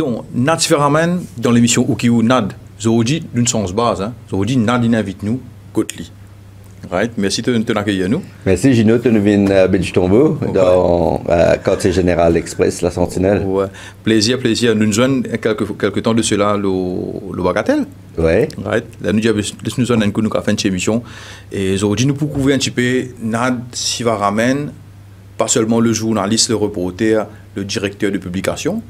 Donc, Nad Sferamen, dans l'émission Oukiou Nad, Zoodi, d'une sens base, hein, Zoodi, Nad, il invite nous, Kotli. Right. Merci de nous accueillir nous. Merci Gino, tu nous viens à Belge-Tombeau, dans quartier général Express, la Sentinelle. Ouais. Plaisir. Nous nous joignons quelques temps de cela, le Bagatelle. Ouais. Right. Là, nous avons fait une émission. Et aujourd'hui, nous pouvons couvrir un petit peu Nad Sferamen, pas seulement le journaliste, le reporter, le directeur de publication,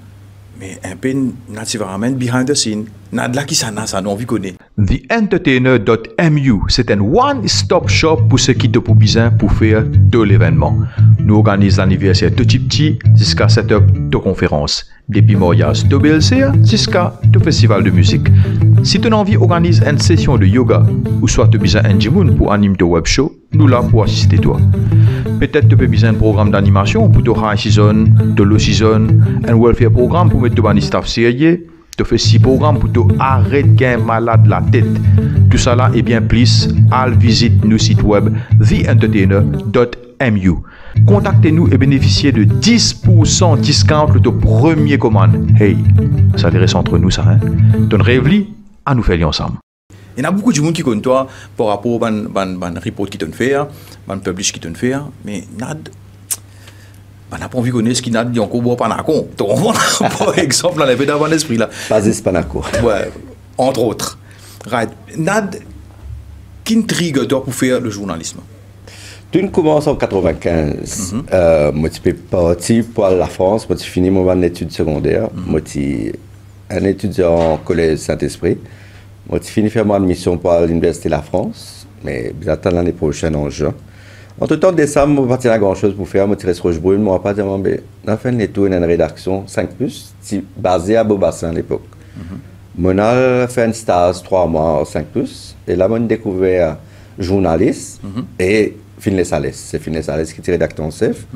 mais un peu Nad Sferamen behind the scene. Nad là qui ça nous envie connaître. TheEntertainer.mu, c'est un one-stop shop pour ceux qui te pour besoin pour faire de l'événement. Nous organisons l'anniversaire de Petit jusqu'à setup de conférence, depuis mariage de BLC jusqu'à de festival de musique. Si tu as envie d'organiser une session de yoga ou soit tu as besoin d'un Jimoun pour animer de web show, nous là pour assister toi. Peut-être tu as besoin d'un programme d'animation pour ton high season, de low season, un welfare programme pour mettre ton staff sérieux. Tu fais 6 programmes pour te arrêter gain malade la tête. Tout ça là et bien plus, visite nos sites web TheEntertainer.mu. Contactez-nous et bénéficiez de 10% discount de premier commande. Hey, ça intéresse entre nous ça, hein? Ton rêve à nous faire ensemble. Il y a beaucoup de gens qui connaissent toi par rapport au report qui t'ont fait, au publish qui t'ont fait, mais Nad. On n'a pas envie de connaître ce qu'il a dit encore pas Panaco. Par exemple, on avait d'avoir l'esprit là. Pas Panaco. Ouais, entre autres. Right. Nad, qui intrigue toi pour faire le journalisme? Tu commences en 95. Moi, je suis parti pour la France. Moi, j'ai fini mon études secondaires. Moi, je suis un étudiant au collège Saint-Esprit. Moi, j'ai fini faire mon admission pour l'Université de la France. Mais j'attends l'année prochaine en juin. Entre-temps, décembre, je ne vais pas grand-chose pour faire. Je suis resté Rochebrune. Je ne vais pas dire, mais on a fait une rédaction 5+, basée à Beaubassin à l'époque. On a fait un stage 3 mois 5+. Et là, on a découvert journaliste et Finlay Salès. C'est Finlay Salès qui est rédacteur en chef.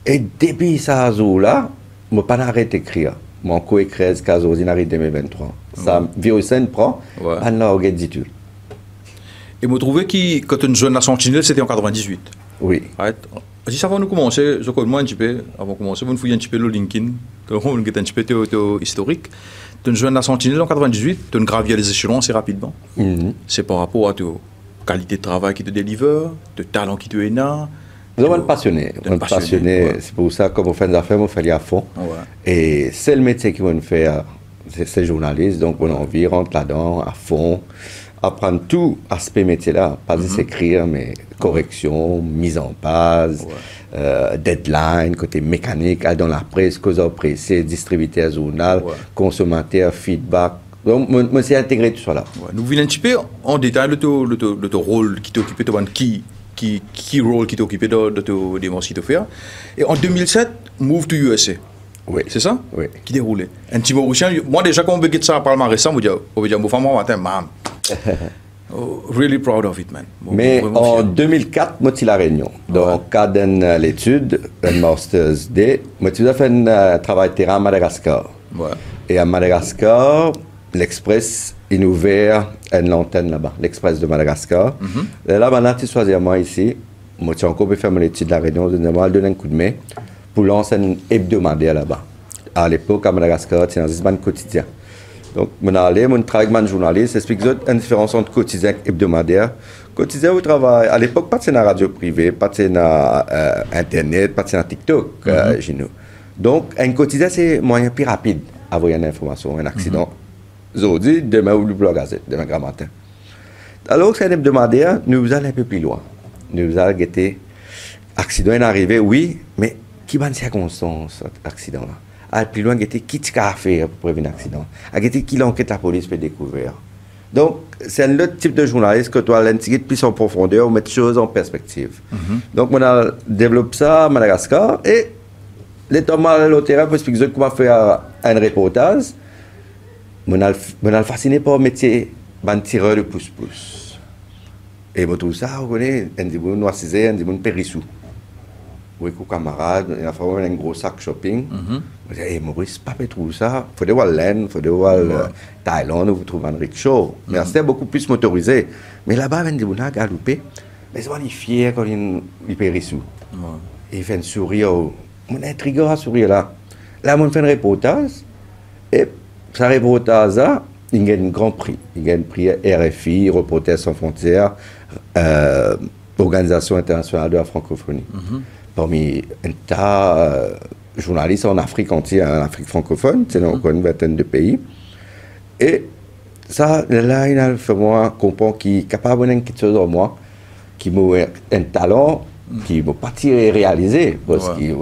Et depuis ça, là, je n'ai pas arrêté d'écrire. Mon co-écrit Caso, en 2023. Ça, Virusène prend, on a organisé tout. Et vous trouvez que quand une jeune à Sentinelle, c'était en 98? Oui. Right. Si avant de commencer, je connais un petit peu, avant de commencer, vous fouillez un petit peu le LinkedIn, un petit peu historique. Une jeune à Sentinelle en 98, tu as gravi les échelons assez rapidement. C'est par rapport à ta qualité de travail qui te délivre, de talent qui te est là. Nous sommes passionnés. Ouais. C'est pour ça que quand on fait des affaires, on fait à fond. Ouais. Et c'est le métier qu'on fait, c'est journaliste, donc on a envie de rentrer là-dedans à fond. Apprendre tout aspect métier-là, pas juste écrire, mais correction, mise en page, deadline, côté mécanique, aller dans la presse, cause pressée, distributeur journal, consommateur, feedback. Donc, moi, c'est intégré tout ça là. Ouais. Nous voulons un petit peu en détail de ton rôle qui t'occupait, qui rôle qui t'occupait de ton démarche qui te fait. Et en 2007, move to USA. Oui. C'est ça? Oui. Qui déroulait. Un petit Mauricien, moi déjà quand on veut ça par le récent, on va dire, mon matin, mam. Really proud of it, man. Mais en 2004, moi, je suis à La Réunion. Dans le cadre de l'étude, un Master's D, moi, j'ai fait un travail de terrain à Madagascar. Ouais. Et à Madagascar, l'Express est ouvert une antenne là-bas, l'Express de Madagascar. Et là, maintenant, tu choisis moi ici. Moi, j'ai encore fait mon étude de La Réunion, je vais donner un coup de main pour lancer un hebdomadaire là-bas. À l'époque, à Madagascar, c'est un quotidien. Donc, je suis allé, je travaille avec un journaliste, j'explique une différence entre quotidien et hebdomadaire. Quotidien, au travail, à l'époque, pas de la radio privée, pas de Internet, pas de TikTok chez nous. Donc, un quotidien, c'est un moyen plus rapide d'avoir une information, un accident. Aujourd'hui, demain, ou le gazette, demain grand matin. Alors, c'est un hebdomadaire, nous allons un peu plus loin. Nous allons guetter, accident est arrivé, oui, mais qui va circonstance, cet accident-là? À plus loin, qui a fait pour prévenir un accident? Qui l'enquête la police peut découvrir? Donc, c'est un autre type de journaliste que toi, l'intégrer plus en profondeur, ou mettre les choses en perspective. Donc, on a développé ça à Madagascar et l'état mal au terrain pour expliquer comment faire un reportage. On a fasciné par le métier de tireur de pouce-pouce. Et on trouve ça, on connaît, un des noisisés, un des périssous. Oui, avec camarade, il a fait un gros sac shopping. Je dis, hey, Maurice, pas trouver ça. Il faut voir l'Inde, il faut voir Thaïlande, vous trouvez un rickshaw. Mais c'était beaucoup plus motorisé. Mais là-bas, il y a des galopé. Mais c'est est fier quand il périssou. Il fait un sourire. On est intrigué à sourire là. Là, on fait un reportage. Et ça arrive au hasard, il gagne un grand prix. Il gagne un prix RFI, Reporters sans frontières, Organisation internationale de la francophonie. Parmi un tas de journalistes en Afrique entière, en Afrique francophone, c'est dans une vingtaine de pays. Et ça, là, il a fait moi comprendre qu'il est capable de faire quelque chose en moi, qui m'a un talent, qui m'a pas tiré réalisé, parce qu'il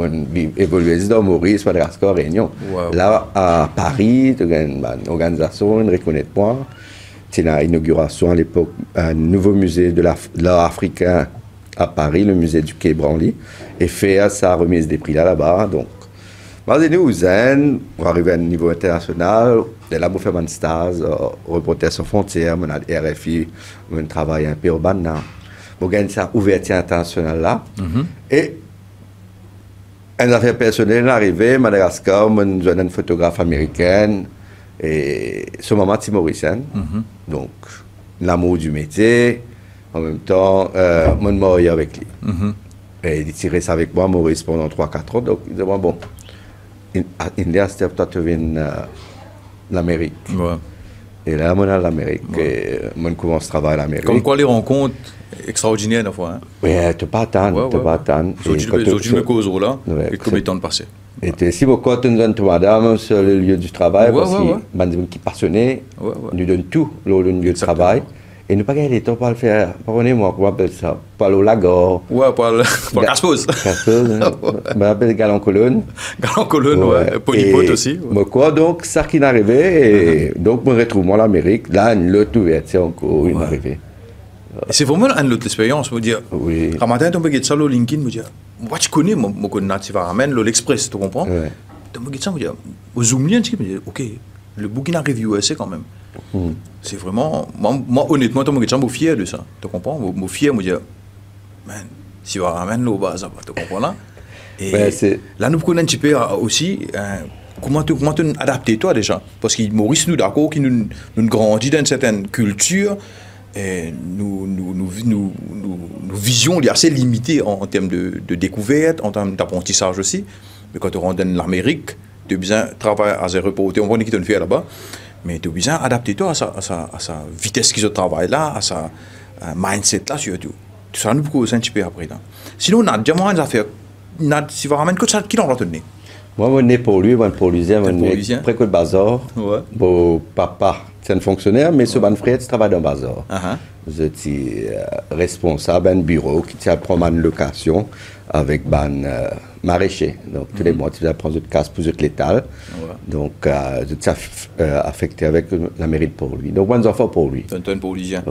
évolué dans Maurice, Madagascar, Réunion. Là, à Paris, il y a une organisation, une reconnaître moi. C'est l'inauguration à l'époque, un nouveau musée de l'art africain à Paris, le musée du Quai Branly, et faire sa remise des prix là-bas. Donc, nous, zen, pour arriver à un niveau international, et là, on fait un stage, Reporters sans frontières, on a RFI, on travaille un peu au Banna. On gagne cette ouverture internationale là. Et, une affaire personnelle arrivée, Madagascar, on a une photographe américaine, et ce moment, c'est mauricien. Donc, l'amour du métier, en même temps, on est marié avec lui. Et il tirait ça avec moi, Maurice, pendant 3-4 ans. Donc, il dit, bon, il a step toi, tu viens l'Amérique. Et là, on a l'Amérique. Et on commence à travailler à l'Amérique. Comme quoi, les rencontres extraordinaires, des fois. Oui, tu ne peux pas attendre. Tu ne peux pas attendre. Aujourd'hui, le cause là, et combien de temps de passé. Et si vous comptez madame sur le lieu du travail, parce que qui est passionné, nous donne tout le lieu de travail. Et nous pas gagner le temps pour le faire. Pardonnez-moi, comment on appelle ça? Pas le lago. Ouais, pas le casse-pose. Casse-pose. On appelle galon-colonne. Galon-colonne, ouais. Polypote aussi. Quoi, donc, ça qui est arrivé. Et donc, je me retrouve en Amérique. Là, l'autre ouverture encore une arrivée. C'est vraiment une autre expérience. Je veux dire, quand matin, tu me dis ça, le LinkedIn, je dis, moi, tu connais, moi, je connais Nativa Ramen, l'Express, tu comprends? Tu me dis ça, je dis, au Zoom, je dis, ok, le Burkina Review, c'est quand même. C'est vraiment. Moi honnêtement, je suis fier de ça. Tu comprends? Je suis fier, je me dis, man, si on ramène le bas, ça va, tu comprends là? Et là, nous prenons un petit peu aussi. Comment tu adaptes toi déjà? Parce que Maurice, nous d'accord, qui nous grandit dans une certaine culture, et nous vision est assez limitée en termes de découverte, en termes d'apprentissage aussi. Mais quand tu rentres dans l'Amérique, tu as besoin de travailler à un reporter, on voit qui te fait là-bas. Mais tu as besoin d'adapter-toi à sa vitesse qui se travaille là, à sa mindset là, surtout. Tout ça nous pose un petit peu après. Là. Sinon, on a déjà moins d'affaires. Si vous ramenez que ça, qui l'en retenait? Moi, je suis pour lui, je suis Paulusien, je suis près de bazar. Mon papa, c'est un fonctionnaire, mais ce bon frère, il travaille dans le bazar. Je suis responsable d'un bureau qui prend une location avec un maraîcher. Donc, tous les mois, tu prends une casse pour être létal. Donc, je suis affecté avec la mairie pour lui. Donc, bonnes enfants pour lui. Tu es un Paulusien.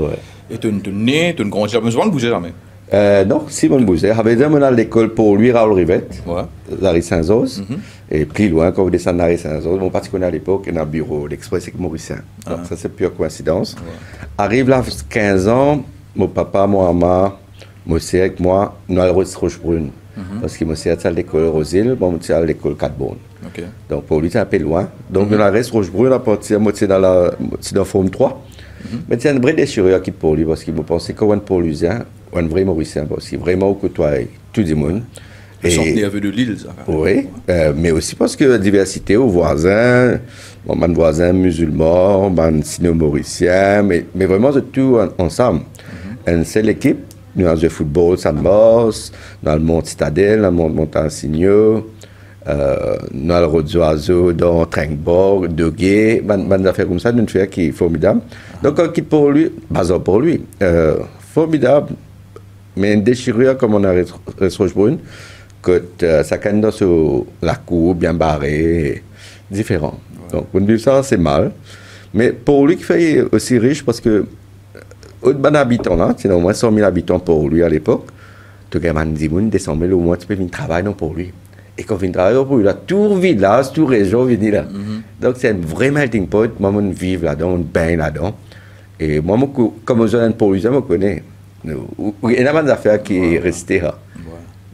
Et tu es né, tu es grandi, tu as besoin de bouger jamais? Non, Simon Bouzet. J'avais déjà à l'école pour lui, Raoul Rivette, la rue Saint-Zos. Et plus loin, quand vous descendez à la rue Saint-Zos, mon parti qu'on a à l'époque, il y a un bureau, l'Express avec Mauricien. Donc, ça, c'est pure coïncidence. Arrive là, 15 ans, mon papa, mon maman, moi aussi avec moi, nous allons à Rochebrune. Parce que moi aussi à l'école Rosille, moi aussi à l'école Cadbonne. Donc, pour lui, c'est un peu loin. Donc, nous allons à Rochebrune, à partir de la Forme 3. Mais c'est un vrai déchirure qui pour lui, parce qu'il me pensait qu'on est pour lui, un vrai Mauricien, parce qu'il vraiment côtoie tout le monde. Le centenaire de l'île, ça. Oui, mais aussi parce que la diversité aux voisins, mon voisin musulman, mon sino-mauricien, mais vraiment de tout ensemble. C'est l'équipe, nous avons le football, Sandboss, nous avons le Mont Citadelle, nous avons le Montagneux, nous avons le Rodoiseau dans Trinkborg, Deguet, des affaires comme ça, d'une affaire qui est formidable. Donc, on quitte pour lui, bazar pour lui, formidable, mais une déchirure comme on a Rochebrune, que ça canne sur la cour, bien barré, différent. Donc, on dit ça, c'est mal. Mais pour lui, qui fait aussi riche, parce que, au-delà d'habitants, là, c'est au moins 100 000 habitants pour lui à l'époque, tu as dit, 200 000 au moins, tu peux venir travailler pour lui. Et quand on vient travailler pour lui, là, tout village, toute région vient là. Donc, c'est un vrai melting pot. Moi, je vis là-dedans, on baigne là-dedans. Et moi, comme je suis pour lui, je me connais. Il y a des affaires qui sont restées là.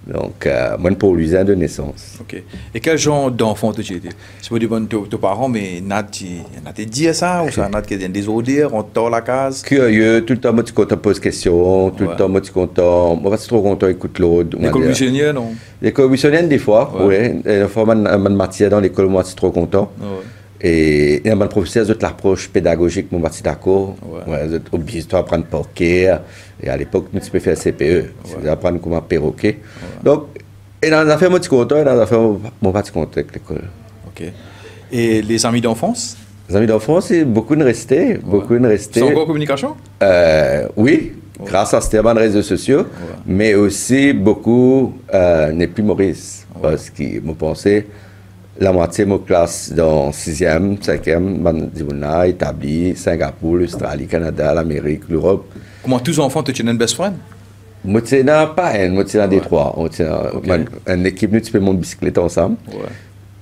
Donc, moi, pour lui, de naissance. Ok. Et quel genre d'enfant tu étais? C'est pas tes parents, mais tu dit ça? Ou ça n'a pas des odeurs, on tord la case? Curieux, tout le temps, moi, tu poses questions, tout le temps, moi, tu content. Moi, je suis trop content, écoute l'autre. L'école missionnaire, non? L'école missionnaire, des fois, oui. Des fois, une matière dans l'école, moi, je suis trop content. Et il y a un professeur de l'approche pédagogique, mon bâti d'accord. Ouais, obligé de apprendre poker. Et à l'époque, nous, tu peux faire CPE. Tu apprendre comment perroquer. Donc, et dans les affaires, moi, tu content, et dans les affaires, mon bâti content avec l'école. Ok. Et les amis d'enfance? Les amis d'enfance, c'est beaucoup de rester. Beaucoup de rester. C'est encore communication? Oui, grâce à ces réseaux sociaux. Mais aussi, beaucoup n'est plus Maurice. Parce que, moi, pensais, la moitié de ma classe dans 6e, 5e, établi, Singapour, l'Australie, Canada, l'Amérique, l'Europe. Comment tous les enfants te tiennent une best friend? Moi, je n'ai pas un, moi, je suis Détroit. On tient une équipe, nous, tu peux monter bicyclette ensemble.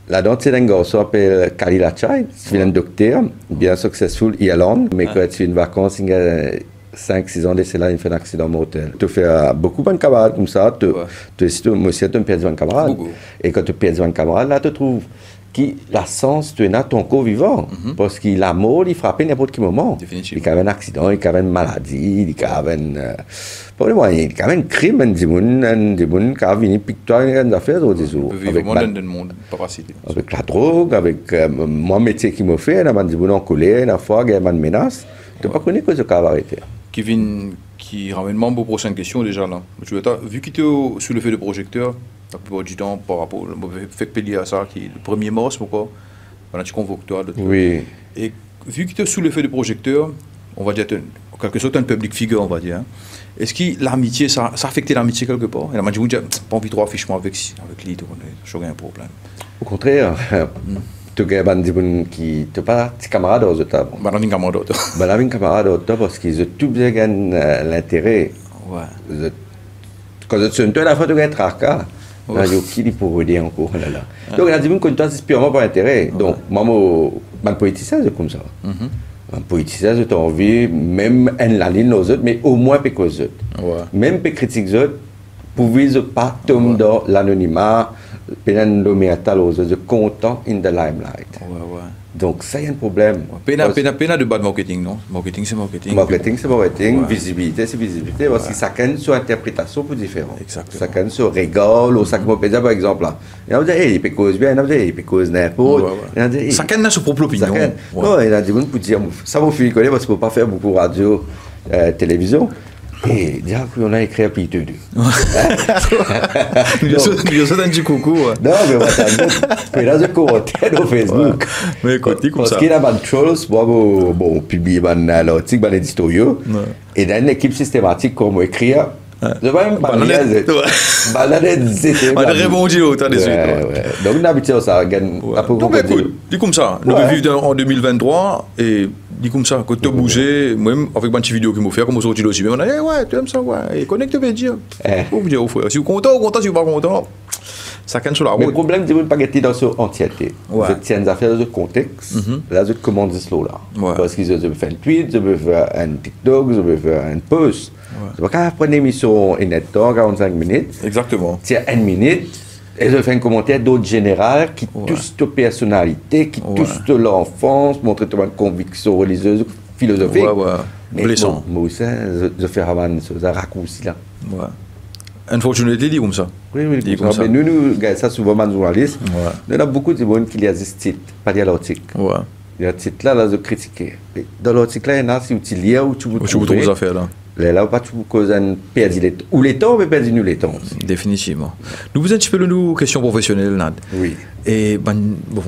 Là-dedans, tu as un garçon qui s'appelle Khalil Achai, tu es un docteur, bien successful, Irlande, mais quand tu es en vacances, il y a 5-6 ans, c'est là, il fait un accident mortel. Tu fais beaucoup de camarades comme ça, moi aussi, tu perds un camarade. Et quand tu perds un camarade, là, tu trouves que la sens, tu es là, ton corps vivant. Parce que la mort, il frappe n'importe quel moment. Il y a un accident, il y a une maladie, il y a un crime, il y a une qui a venu pictoire une affaire d'autres jours. Avec la drogue, avec mon métier qui m'a fait, il y a en colère, une fois, il y a une menace. Tu n'as pas connu que ce cas va arrêter. Qui ramène même aux prochaines questions déjà là. Vu que tu es sur le fait de projecteur, la plupart du temps, par rapport au fait payer à ça, qui est le 1er mars, pourquoi tu convoques toi. Oui. Et vu que tu es sous le fait de projecteur, on va dire, en quelque sorte, un public figure, on va dire. Est-ce que l'amitié, ça affecte l'amitié quelque part? Et je me dis, pas envie de trop afficher avec lui, j'aurais un problème. Au contraire, tu as des gens qui ne sont pas tes camarades aux autres. Bah, non, camarade. Bah, non, camarade aux autres parce qu'ils ont tout bien l'intérêt. Ouais. Quand tu es la fois, tu as un tracas. Il y a qui pour aider encore là. Donc, il y a des gens qui sont purement par intérêt. Donc, moi, je suis politicien, c'est comme ça. Un politicien, j'ai envie, même en la ligne aux autres, mais au moins pas qu'aux autres. Même pas critiquer aux autres, pour ne pas tomber dans l'anonymat, pénal aux autres, content in the limelight. Donc, ça, il y a un problème. Pénal de bad marketing, non? Marketing, c'est marketing. Marketing, c'est marketing. Visibilité, c'est visibilité. Parce que chacun a son interprétation pour différent. Chacun se rigole, ou chacun peut dire, par exemple, là. Il y a des gens qui cause bien, il y a des gens qui cause n'importe. Chacun a sa propre opinion. Non, il y a des gens qui dire, ça vous fait connaître parce qu'on ne peut pas faire beaucoup de radio, télévision. Et déjà qu'on a écrit un petit peu. Nous sommes un petit coucou. Non, mais on va t'en dire. Dans commentaire sur Facebook. Mais écoutez, comme ça. Parce qu'il y a des choses, bon, publier un article, un éditorial. Et dans une équipe systématique, comme on écrit, je vais même parler de ça. On a répondu au temps de suite. Donc, d'habitude, ça gagne. Non, mais écoute, dis comme ça. Nous vivons en 2023 et dis comme ça, quand tu as bougé, même avec une petite vidéo que je fais, comme aujourd'hui aussi, on a dit, ouais, tu aimes ça, ouais, et connecte, tu veux dire. Vous dire, frère, si vous êtes content, si vous n'êtes pas content, ça canne sur la route. Mais le problème, c'est que vous ne pas gagner dans son entièreté. Vous êtes des affaires de contexte, là, vous commandez cela là. Parce qu'ils veulent faire un tweet, ils veulent faire un TikTok, ils veulent faire un post. C'est pas quand prendre une émission en net, 45 minutes. Exactement. C'est 1 minute. Et je fais un commentaire d'autre général qui touche ta personnalité, qui touche l'enfance, montrer ta conviction religieuse, philosophique. Mais blessant. Moi aussi, je fais un raccourci là. Unfortunately, dit comme ça. Oui, comme ça. Mais nous, ça souvent, les journalistes, nous avons beaucoup de gens qui lisent ce titre, pas dire l'article. Il y a un titre là, je critiquer. Dans l'article là, il y en a, si tu lis ou tu vous trouves des affaires là. Là, pas tout cause un perdu les temps. Ou les temps, mais perdu nous les temps. Définitivement. Nous vous un petit peu de questions professionnelles, Nad. Oui. Et bon,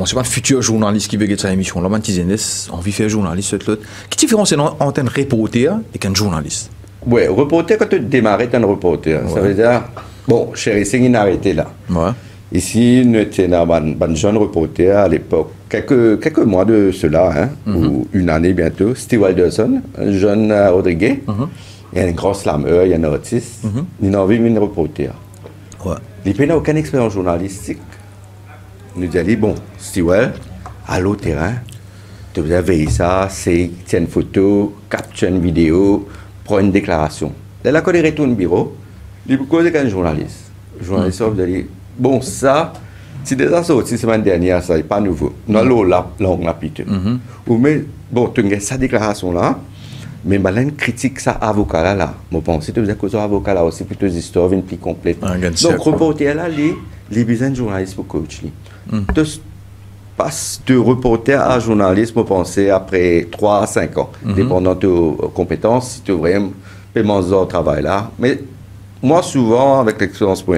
c'est pas le futur journaliste qui veut gagner cette émission. Là, on envie de faire journaliste, l'autre. Quelle différence entre un reporter et un journaliste? Oui, reporter, quand tu démarres, tu es un reporter. Ça veut dire, bon, chérie, c'est une arrêté là. Ici, nous étions un jeune reporter à l'époque, quelques mois de cela, ou une année bientôt, Steve Alderson, un jeune Rodriguez. Il y a un grand slameur, il y a un artiste, il a envie de reporter. Il n'a aucune expérience journalistique. Il nous a dit, bon, Stewart, à l'autre terrain, tu dois veiller ça, c'est tiens une photo, capture une vidéo, prends une déclaration. Là, quand il retourne au bureau, il peut causer avec un journaliste. Le journaliste va dire, bon, ça, c'est déjà sorti la semaine dernière, ça n'est pas nouveau. Dans l'eau, là, on a pité. Ou mais, bon, tu as sa déclaration là, mais malin critique ça avocat là. Moi pense que tu cause avocat là aussi plutôt histoires une plus complète. Donc reporter là les besoin de journalistes pour coach. passe de reporter à journaliste, je pense, après 3 à 5 ans, dépendant de tes compétences, si tu as vraiment paiement de travail là. Mais moi, souvent, avec l'expérience pour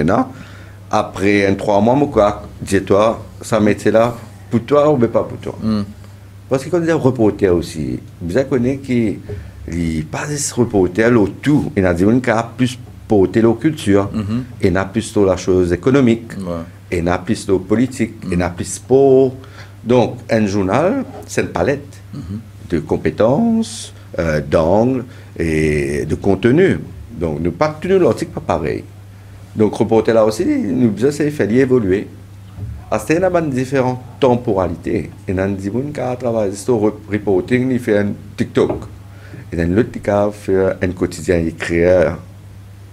après 3 mois, je dis toi, ça métier là, pour toi ou pas pour toi. Parce que quand on dit reporter aussi, vous connaissez qu'il n'y a pas de reporter le tout. Il y a des gens qui ont plus porté la culture, il y a plus la chose économique, il y a plus la politique, il y a plus sport. Donc, un journal, c'est une palette de compétences, d'angles et de contenu. Donc, nous pas tout l'article pas pareil. Donc, reporter là aussi, nous besoin c'est faire évoluer. C'est une différentes temporalités. Il y a des gens qui travaillent sur le reporting, ils font un TikTok. Il y a d'autres qui font un quotidien, ils créent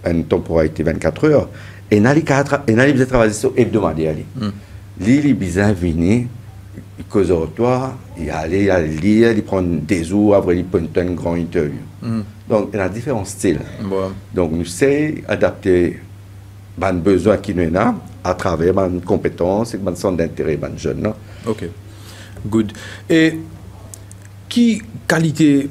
une temporalité 24 heures. Et il y a des gens qui travaillent sur hebdomadaire. Ils besoin venir, ils causent toi, ils allaient lire, ils prennent des jours, après ils prennent une grande interview. Donc, il y a différents styles. Donc, nous essayons d'adapter les besoins qui nous ont à travers les compétences et les centres d'intérêt des jeunes. Ok, good. Et qui qualité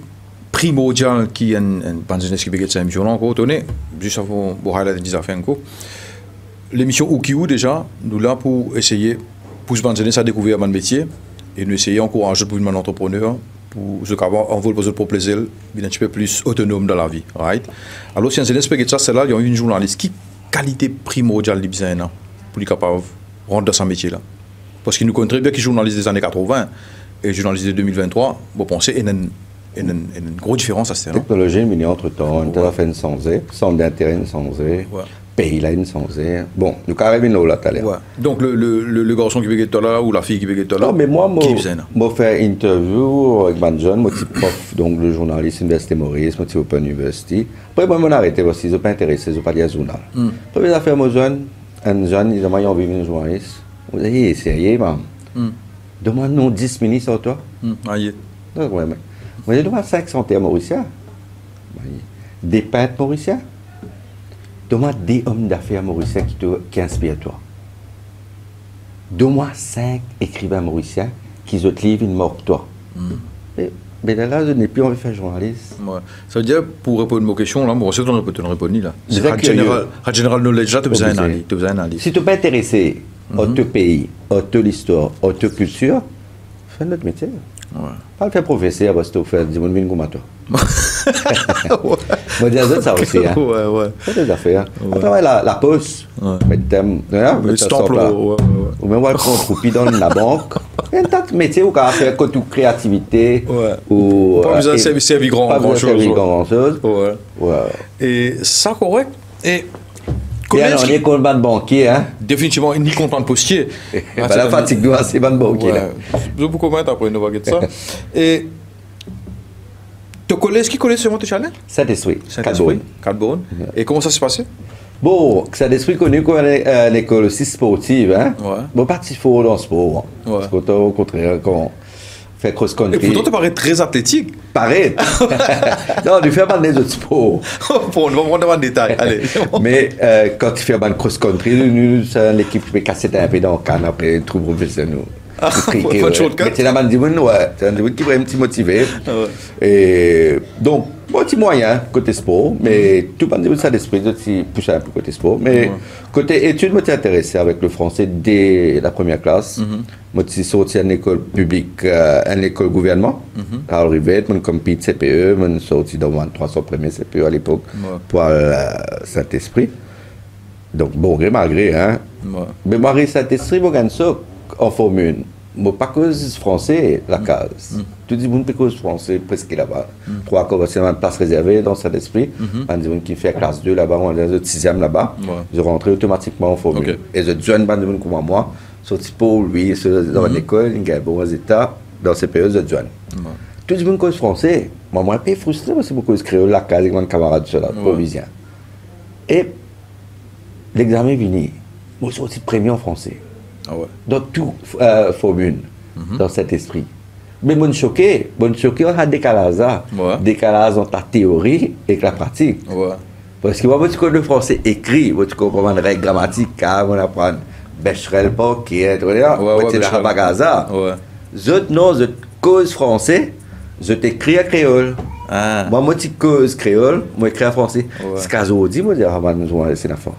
primordiale qui est une jeunesse qui peut être cette émission là encore donné juste avant pour highlighter des affaires encore. L'émission Oukiou déjà nous là pour essayer pour se jeunesse à découvrir un métier et nous essayer d'encourager pour un entrepreneur pour ce qu'avoir envol pour plaisir un petit peu plus autonome dans la vie, right? Alors si un jeunesse peut être ça, c'est là il y a une journaliste qui qualité primordiale de pour être capable de rentrer dans ce métier-là. Parce qu'il nous connaît très bien qu'il est journaliste des années 80 et journaliste de 2023, vous pensez qu'il y a une grosse différence à ce moment. La technologie est entre-temps, on a fait une santé, centre d'intérêt une santé, pays là une santé. Bon, nous carrément là tout à l'heure. Donc le garçon qui veut être là ou la fille qui veut être là. Non, mais moi, je fais une interview avec un jeune, je suis prof, donc le journaliste Université Maurice, je suis Open University. Après, moi, je arrêté aussi, je ne suis pas intéressé, je ne suis pas lié à journal. Première affaire, moi, un jeune, il a envie de journaliste. Vous avez sérieux, maman. Demande-nous 10 minutes sur toi. Aïe. Donc, ouais, moi, je demande 500 terres mauriciens. Des peintres mauriciens. Donne-moi des hommes d'affaires mauriciens qui inspirent toi. Donne-moi 5 écrivains mauriciens qui ont livré une mort toi. Mais là, je n'ai plus envie de faire journaliste. Ouais. Ça veut dire, pour répondre à vos questions, là, moi, je ne peux pas répondre là. C'est General Knowledge, là, tu as besoin d'analyse. Si tu n'es pas intéressé à ton pays, à ton histoire, à ta culture, fais notre métier. Pas le faire professeur, parce que tu fais des gens comme toi. Moi, je ça aussi. C'est des affaires. On travaille la poste. Ou même on trouve dans la banque. Il y a un tas de métiers où on a fait toute créativité. Pas besoin de servir grand-chose. Et ça, correct. Et on est comme un banquier. Hein? Définitivement, ni content de postier. La fatigue doit c'est un banquier. Je vous commente après, nous va ça. Et tu connais ce qui connaît sur mon challenge? Saint-Esprit. Calbonne. Et comment ça s'est passé? Bon, Saint-Esprit connu comme une école aussi sportive. Hein? Bon, pas si fort dans le sport. Parce qu'au contraire, quand fait cross-country. Et pourtant, tu parais très athlétique. Paraît. Non, tu fais pas des autres sports. Bon, on va rentrer dans le détail. Allez. Mais quand tu fais un cross-country, c'est l'équipe qui peut casser un peu dans le canne après, trouve professionnel. Mais c'est la bande c'est un qui est un petit motivé. Et donc, petit moyen côté sport, mais tout le monde ça d'esprit, aussi pousser un peu côté sport. Mais côté études, je suis intéressé avec le français dès la première classe. Je suis sorti à une école publique, à une école gouvernement. Carl Rivet, je compite CPE, je suis sorti dans 300 premiers CPE à l'époque pour Saint-Esprit. Donc, bon, malgré, hein. Mais malgré Saint-Esprit, je gagne ça en formule. Mais pas cause français, la case. Tout le monde peut cause français, presque là-bas. 3 ans, c'est une place réservée dans cet esprit. On dit qui fait classe 2 là-bas, on est dans le 6e là-bas. Je rentre automatiquement en formule. Et je joue un bande de monde comme moi, sorti pour lui, dans l'école, il y a un bon résultat, dans ces périodes, je joue. Tout le monde cause français. Moi, je suis frustré parce que je cause créole, la case avec mon camarade, provisien. Et l'examen est venu. Moi, je suis aussi premier en français. Dans tout formule, dans cet esprit. Mais mon choqué, on a un décalage décalage entre la théorie et la pratique. Parce que moi, je connais le français écrit, je comprends une règle grammatique, on apprend Becherel pas qui est moitié de Becherel. Rabagaza. Ouais. Zot non, zot cause français, zot écrit à créole. Ah. Moi, je cause créole, moi, écrit en français. Ouais. Ce qu'on dit, moi, je dis, c'est la fin.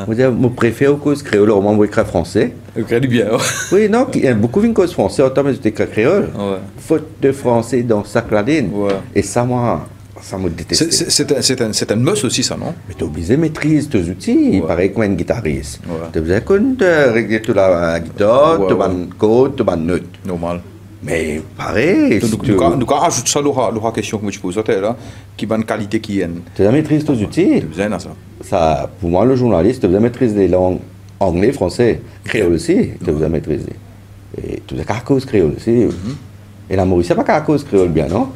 Moi, je préfère cause créole, au moins, moi, écrit en français. Crédit bien. Ouais. Oui, non, il y a beaucoup de cause français, autant, mais je écrit créole. Ouais. Faute de français dans sa cladine. Ouais. Et ça, moi, ça me déteste. C'est un must aussi, ça, non? Mais tu es obligé de maîtriser tes outils, Ouais. pareil comme un guitariste. Ouais. Tu es obligé de régler toute la guitare, Ouais, tu ouais. as une code, tu as une note. Normal. Mais pareil, si tu Donc, ajoute ça la question que je pose là, qui a une qualité qui est. tu maîtrises tes outils. Tu besoin de ça. Ça, pour moi, le journaliste, tu dois maîtriser les langues anglais, français, créole aussi, tu dois maîtriser. Et tu dois cause créole aussi. Et la Maurice, c'est pas cause créole bien, non?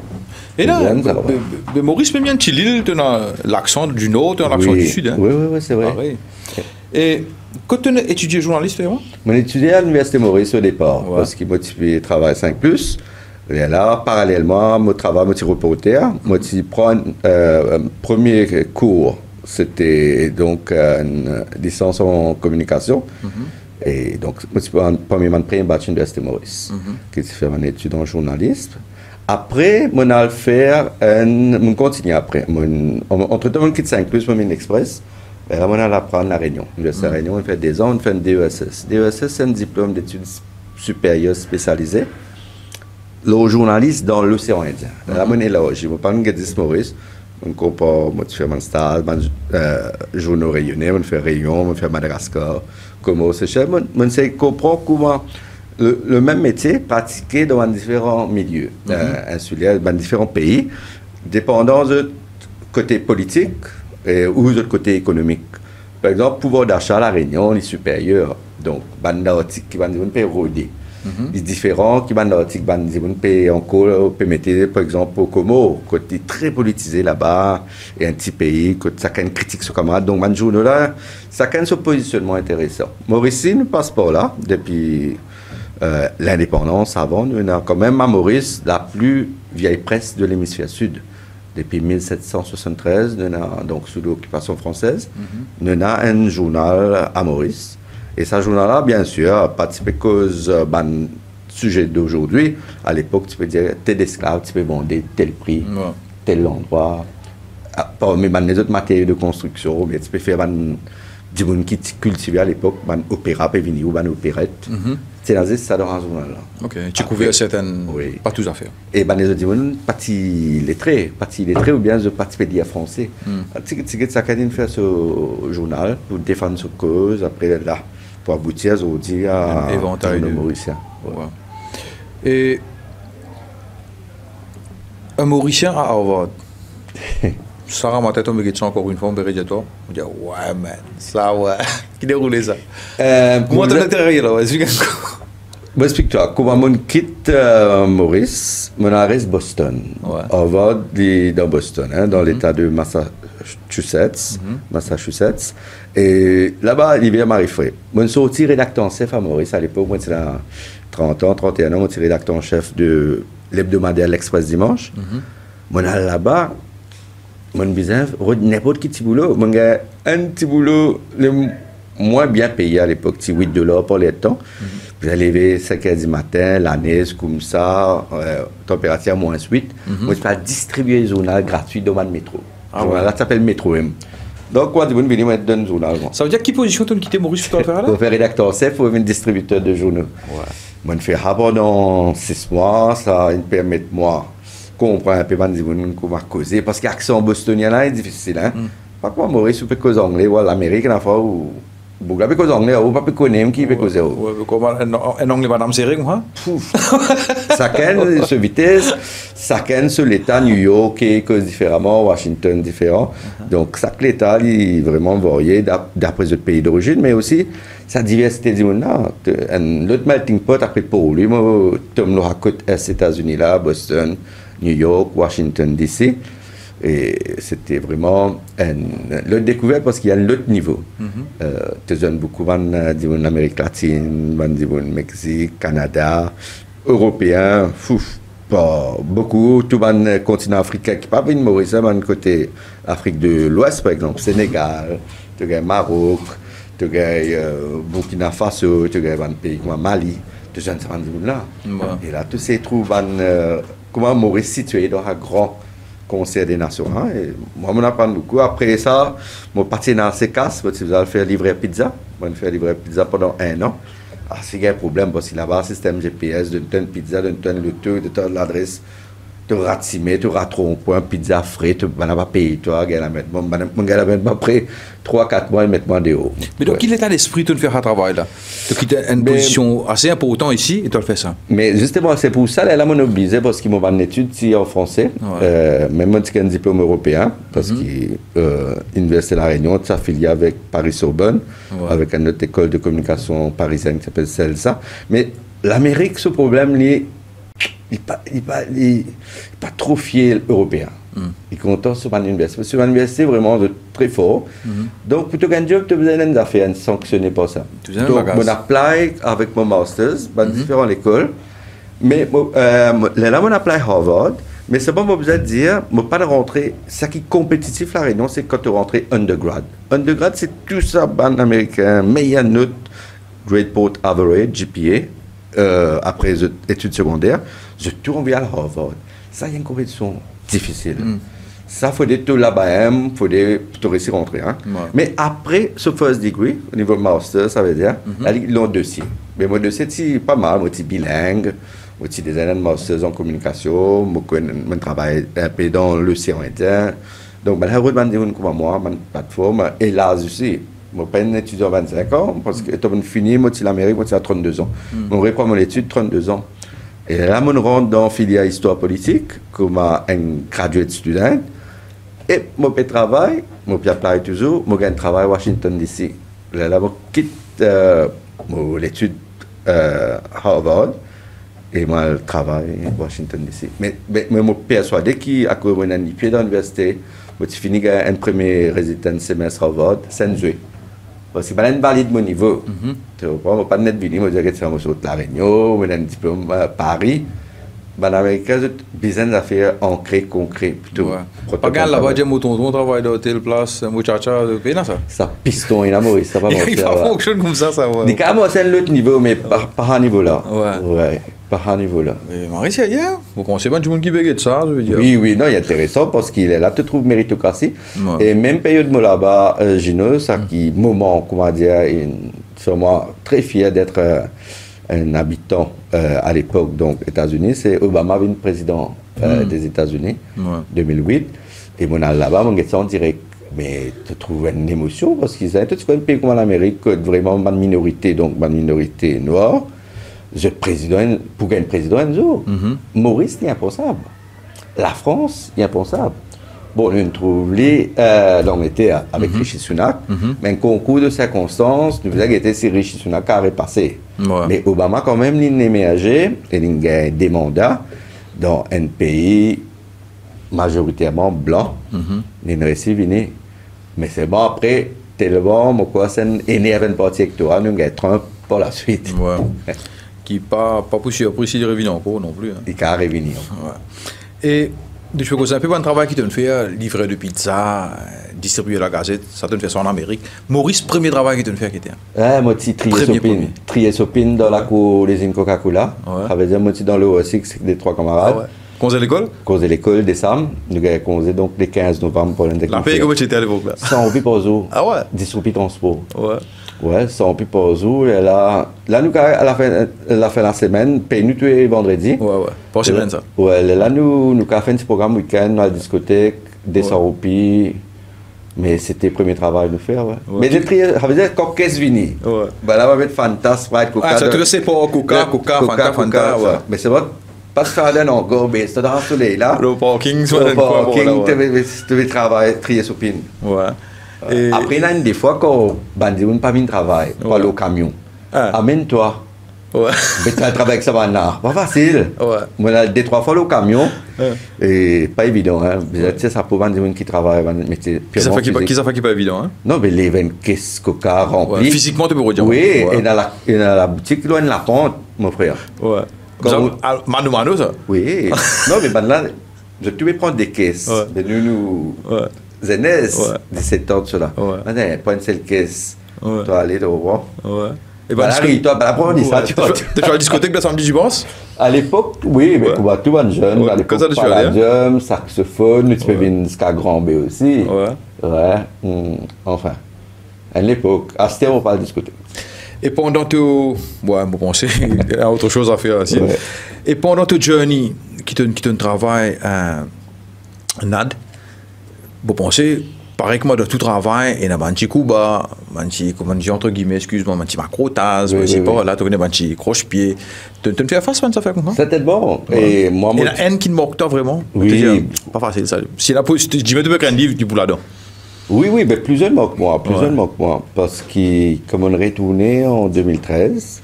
Et là, Bien, ça va. Maurice, même bien petit l'île, tu as l'accent du nord, tu as l'accent Oui. du sud. Hein. Oui, oui, oui, c'est vrai. Pareil. Et quand tu as étudié journaliste, vraiment? J'ai étudié à l'Université Maurice au départ, Ouais. parce qu'il m'a dit travail 5+. Et là, parallèlement, mon travail, mon petit reporter, moi, je prends un premier cours. C'était donc une licence en communication. Et donc, moi, je prends premièrement pris un bachelor de l'Université Maurice, qui s'est fait une étude en journalisme. Après, on a fait on continue après. Entre-temps, on quitte 5+, on met express. Et là, on a apprendre la Réunion. L'Université de la Réunion, on fait des ans, on fait un DESS. DESS, c'est un diplôme d'études supérieures spécialisées. Le journaliste dans l'océan Indien. Là, on est là, je ne veux pas nous dire Maurice. On comprend, moi, je fais mon stage, journaux réunionnais, on fait Réunion, on fait Madagascar, comment c'est cher. On sait comprendre comment le même métier pratiqué dans différents milieux insulaires, dans différents pays, dépendant de côté politique ou de côté économique. Par exemple, pouvoir d'achat à la Réunion est supérieur. Donc, bandaotique qui va nous payer rodé. Les différents qui bandaotique nous payer encore, peut mettre par exemple au Comores, côté très politisé là-bas, et un petit pays, côté ça a une critique sur camarade. Donc, man jour là, ça a un positionnement intéressant. Mauricie ne passe pas là depuis l'indépendance avant. On a quand même à Maurice la plus vieille presse de l'hémisphère sud. Depuis 1773, donc sous l'occupation française, on a un journal à Maurice. Et ce journal-là, bien sûr, participe cause sujet d'aujourd'hui. À l'époque, tu peux dire, tel esclave, tu peux vendre tel prix, tel endroit. Parmi les autres matériaux de construction, mais tu peux faire des gens qui cultivaient à l'époque, opéra, peut venir ou opérette. C'est dans ça dans un journal-là. Ok, tu couvrais certaines. Oui. Pas tous à faire. Et les autres gens, partis lettrés ou bien je participe à français. Tu sais, ça quand faire ce journal pour défendre sa cause, après là, pour aboutir aujourd'hui à éventail un Mauricien. Ouais. Et un Mauricien à Harvard. Sarah m'a tête, on me dit encore une fois, on me dit toi. On dit ouais, man, ça, ouais. Qui déroule ça? Moi, tu es à l'intérieur là, ouais. Moi, explique-toi. Quand on quitte Maurice, on reste Boston. Ouais. Harvard est dans Boston, hein, dans l'état de Massachusetts. Et là-bas, l'hiver m'arriverait. Moi, je suis sorti rédacteur en chef à Maurice. À l'époque, moi, c'était 30 ans, 31 ans, je suis rédacteur en chef de l'hebdomadaire L'Express Dimanche. Moi, là-bas, mon business, n'importe quel petit boulot. Moi, un petit boulot le moins bien payé à l'époque, c'est $8 pour les temps. Vous allez lever 5 h du matin, la neige comme ça, température -8. Moi, je peux distribuer les journal gratuit dans le métro. Là, ça s'appelle Métro M. Donc, quand vous venez, vous donne un journal. Ça veut dire quelle position tu as quitté Maurice pour faire là? Pour faire rédacteur en chef, pour devenir distributeur de journaux. Moi, je fais pendant 6 mois, ça me permet de moi comprendre un peu comment causer. Parce que l'accent bostonien là est difficile. Hein? Pas quoi, Maurice, vous pouvez causer anglais, ou l'Amérique, la fois où. Vous pouvez causer anglais, ou pas connaître qui peut causer. Comment un anglais, madame Sering, moi? Chacun se vitesse, chacun sur l'État, New York est cause différemment, Washington différent. Donc, chaque État est vraiment varié d'après le pays d'origine, mais aussi sa diversité du monde là. L'autre melting pot après pour lui, moi, Tom le raconte aux États-Unis là, Boston, New York, Washington DC. Et c'était vraiment l'autre découverte parce qu'il y a l'autre niveau. Tu as beaucoup en Amérique latine, en Mexique, Canada, Européens, pas beaucoup. Tout le continent africain qui pas venir Maurice, mais côté Afrique de l'Ouest par exemple, Sénégal, tu as Maroc, tu as Burkina Faso, tu as un pays comme Mali, tu as un là. Et là, tous ces trous, comment Maurice situé dans un grand concert des nations. Hein? Et moi, on apprend beaucoup. Après ça, je suis parti dans ces cases, je vais faire livrer pizza. Je vais faire livrer pizza pendant 1 an. Ah, c'est un problème parce que là-bas, système GPS, de tonne pizza, de tonne le tour, de tonne l'adresse, tu ratimé, tu ratrons point, pizza frais, tu vas pas payer toi, tu vas mettre après 3-4 mois, mettre-moi dehors. Mais donc, quel état d'esprit tu faire un travail là? Tu as une position assez importante ici et tu le fais ça. Mais justement, c'est pour ça, là, on obligé parce qu'ils m'ont fait une étude ici en français, même moi, j'ai un diplôme européen, parce que l'Université de La Réunion est affiliée avec Paris-Sorbonne, avec une autre école de communication parisienne qui s'appelle CELSA. Mais l'Amérique, ce problème, il n'est pas trop fier européen. Il est content sur une université. Sur une université, vraiment très fort. Donc, pour te gagner un job, tu as besoin d'une affaire sanctionnée par ça. Donc, on apply avec mon master dans différentes écoles. Mais là, on apply Harvard. Mais c'est pas moi besoin de dire, moi pas de rentrer. Ce qui est compétitif la Réunion, c'est quand tu rentres undergrad. Undergrad, c'est tout ça, ban américain, meilleure note, grade point average, GPA, après les études secondaires. Je tourne vers Harvard. Ça, il y a une compétition difficile. Ça, il faut des taux là-bas, il faut des pour réussir à rentrer. Hein. Mais après ce first degree, au niveau master, ça veut dire, ils ont dossier. Mais mon dossier, c'est pas mal, moi, je suis bilingue, moi, j'ai des années de master en communication, moi, je travaille un peu dans l'océan Indien. Donc, malheureusement, comme moi, ma plateforme, et là aussi. Je ne suis pas un étudiant à 25 ans, parce que quand je finis, moi, je suis l'Amérique, moi, je suis à 32 ans. Je reprends mon étude 32 ans. Et là, je rentre dans la filière histoire politique, comme un graduate student. Et je travaille, je apply toujours, je gagne travail à Washington, D.C. Là, je quitte l'étude Harvard et je travaille à Washington, D.C. Mais je suis persuadé qu'à cause de mon pied dans l'université, je finis un premier résident semestre Harvard, sans jouer. Parce que je ne valide mon niveau. Je ne vais pas être venu, je vais dire que je suis La Réunion, j'ai un diplôme à Paris. En Amérique, j'ai besoin d'affaires ancrées, concrètes. Regarde là-bas, j'ai mon tonton travaille dans telle place, muchacha, c'est ça. Ça piston, il a mort, ça va Il fonctionne comme ça, va. Il a c'est l'autre niveau, mais pas à ce niveau-là. Ouais. Pas à ce niveau-là. Mais Marie, c'est hier. Vous connaissez pas tout le monde qui veut de ça, je veux dire. Oui, non, il est intéressant parce qu'il est là, tu trouves méritocratie. Et même période de là-bas, Gino, ça qui, moment, comment dire, sûrement très fier d'être un habitant à l'époque, donc États-Unis, c'est Obama, le président des États-Unis, 2008. Et mon là-bas, mon gars, en direct. Mais tu trouves une émotion parce qu'ils ont tout un pays comme l'Amérique, vraiment une minorité, donc une minorité noire. Je président, pour un président un jour, Maurice, c'est impensable. La France, c'est impensable. Bon, nous trouvons l'Angleterre avec Rishi Sunak, mais un concours de circonstances, nous avons été si Rishi Sunak a repassé. Mais Obama, quand même, il a émergé et il a des mandats dans un pays majoritairement blanc. Il a réussi à venir. Mais c'est bon, après, tellement, c'est un né avec une partie électorale, nous avons Trump pour la suite. Qui n'est pas pour surpris de revenir encore non plus. Il a revenir. Et je peux causer un peu un travail qui te fait livrer de pizza, distribuer la gazette, ça te fait ça en Amérique. Maurice, premier travail qui te fait qui était? Moi, je trier sopine dans la cour des Coca-Cola. Travaillais moi dans le OSX des 3 camarades. Cause à l'école? Cause à l'école des SAM. Nous avons causé donc le 15 novembre pour l'indexation. La paye, comment tu étais à l'époque là? 100 roupies par jour. Ah ouais? 10 roupies transport. Ouais, 100 roupies par jour. Et là, nous, à la fin de la semaine, paye-nous tous les vendredis. Pas semaine ça. Là, nous avons fait un petit programme week-end dans la discothèque, des 100 roupies. Mais c'était le premier travail de faire, Mais j'ai trié, ça veut dire quand qu'est-ce vini. Là, on va mettre Fanta, Sprite, Coca. Ah, ça te laisse pas Coca, Fanta, Mais c'est bon. Pas de faire d'un encore, mais c'est dans le soleil là. Le parking, tu devais travailler, trier sur pin. Après, il y a des fois quand bandit n'a pas mis de travail, pas le camion. Amène-toi. Mais tu as travaillé avec ça maintenant. Pas facile. Moi, j'ai 2-3 fois le camion. Et pas évident. Ça pour bandit qui travaille. Qui ça fait qui pas évident? Non, mais les 20 caisses Coca remplies. Physiquement, tu peux redire. Oui, et dans la boutique, loin de la pente, mon frère. Mano, ça? Oui. Non, mais maintenant, je devais prendre des caisses. De nous, Zenès, 17 ans de cela. Maintenant, pas une seule caisse. Tu vas aller, tu vas voir. Ouais. Et Bah, toi, après, on dit ça, tu vois. Tu vas à la discothèque le samedi, tu penses? À l'époque, oui, mais tu vois, tout le monde jeune. Ouais. À l'époque, Quand ça, tu allais, hein? palladium, saxophone, tu peux venir jusqu'à Grand B aussi. Ouais. Ouais, enfin. À l'époque, à cette on parle de discothèque. Et pendant tout. Ouais, bon, pensez, il y a autre chose à faire aussi. Ouais. Et pendant tout journey qui te travaille NAD, bon, pensez, pareil que moi, dans tout travail, il y a un petit coup bas, un petit, comment dire, entre guillemets, excuse-moi, un petit macrotase, Oui, c'est oui, pas, oui. là, tu connais un petit croche-pied. Tu me fais face, ça fait comment? C'était bon. Ouais. Et moi, Et la haine qui te moque, toi, vraiment? Oui. Je te dis, pas facile, ça. Si la pose, je dis, mais tu peux un livre, tu peux là-dedans. oui, mais plus jeune que moi, parce que comme on retourné en 2013,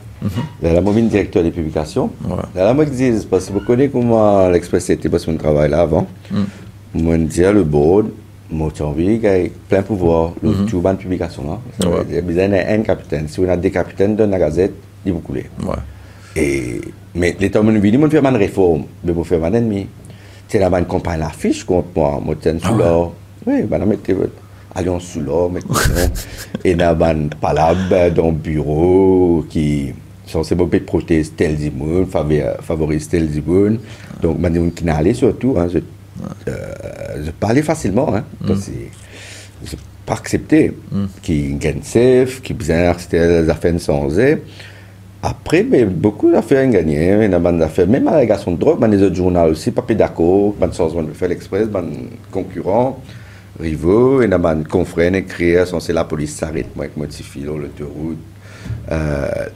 la mobile directeur des publications, la moi dit, parce que vous connaissez comment l'Express était parce qu'on travaille là avant, moi dit le board, moi j'ai envie qu'il y ait plein pouvoir, le tout ban publication là, il y a besoin d'un capitaine, si on a des capitaines dans la gazette, ils vont couler. Et mais l'État m'a dit, moi faire une réforme, mais vous faire un ennemi. C'est là une campagne l'affiche contre moi, moi tiens sous l'or, oui, ben mettez votre Alliance sous l'or, et là, ben, palabre dans le bureau qui sont censés protéger tel zimoun, favoriser tel zimoun. Donc, ben, qui n'a allé surtout, hein, je parlais facilement, hein, parce que je pas accepté, qui gagne safe, qui bizarre, c'était des affaires sans eux. Après, mais beaucoup d'affaires gagnées, il y a des affaires, même allégation de drogue, ben, les autres journaux aussi, pas d'accord, ben, sans de faire l'Express, ben, concurrents. Rivaux, et un confrère écrit, censé la police s'arrête, moi avec mon petit fil sur l'autoroute.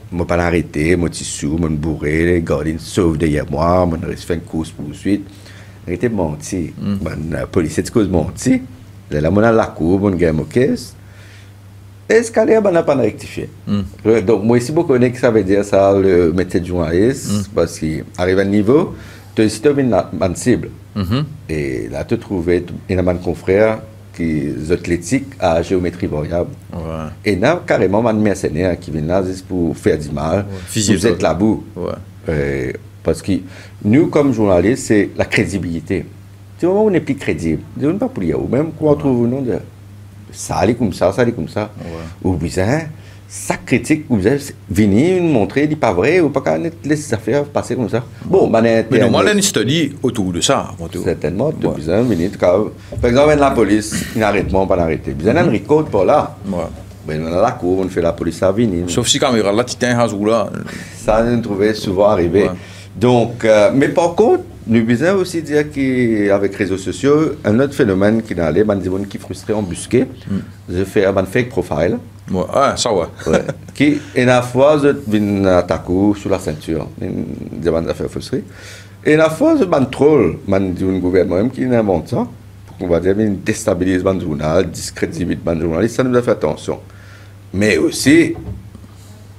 Moi pas arrêté, mon petit sous, mon bourré, les gardiens sauvent derrière moi, mon reste fait une course poursuite. Il était menti. La police est cause menti. Là, mon a la cour, mon gars, mon caisse. Escalier, on n'a pas rectifié. Donc, moi ici, je connais que ça veut dire ça, le métier de journaliste, parce qu'il arrive à un niveau, tu es une cible. Et là, tu trouves un confrère qui est athlétique à géométrie variable. Et là, carrément, un mercenaire qui vient là juste pour faire du mal. Vous êtes là-bout. Parce que nous, comme journalistes, c'est la crédibilité. Du moment où on n'est plus crédible, on n'est pas pour y aller. Même quand on trouve un nom de ça allait comme ça, ou bien ça critique, vous avez venir montrer, dit pas vrai, ou pas qu'à laisser affaires passer comme ça. Bon, mais normalement, il y a une study autour de ça. Certainement, tu as besoin de venir. Par exemple, la police, il n'arrête pas d'arrêter. Vous avez un record pour là. Ben, on a la cour, on fait la police à venir. Sauf si quand caméra là, tu tiens un hasou là. Ça, nous trouvait souvent arrivé. Donc, mais par contre, nous besoin aussi dire qu'avec les réseaux sociaux, un autre phénomène qui est allé, des gens qui frustrés, embusqués, je fais un fake profile. Ça ouais. Qui, et la fois, je viens attaquer sur la ceinture. Des gens d'affaires frustrés. Et la fois, je viens troll, du gouvernement qui invente ça. Pour qu'on va dire, déstabilise le journal, discrédite le journaliste, ça nous a fait attention. Mais aussi,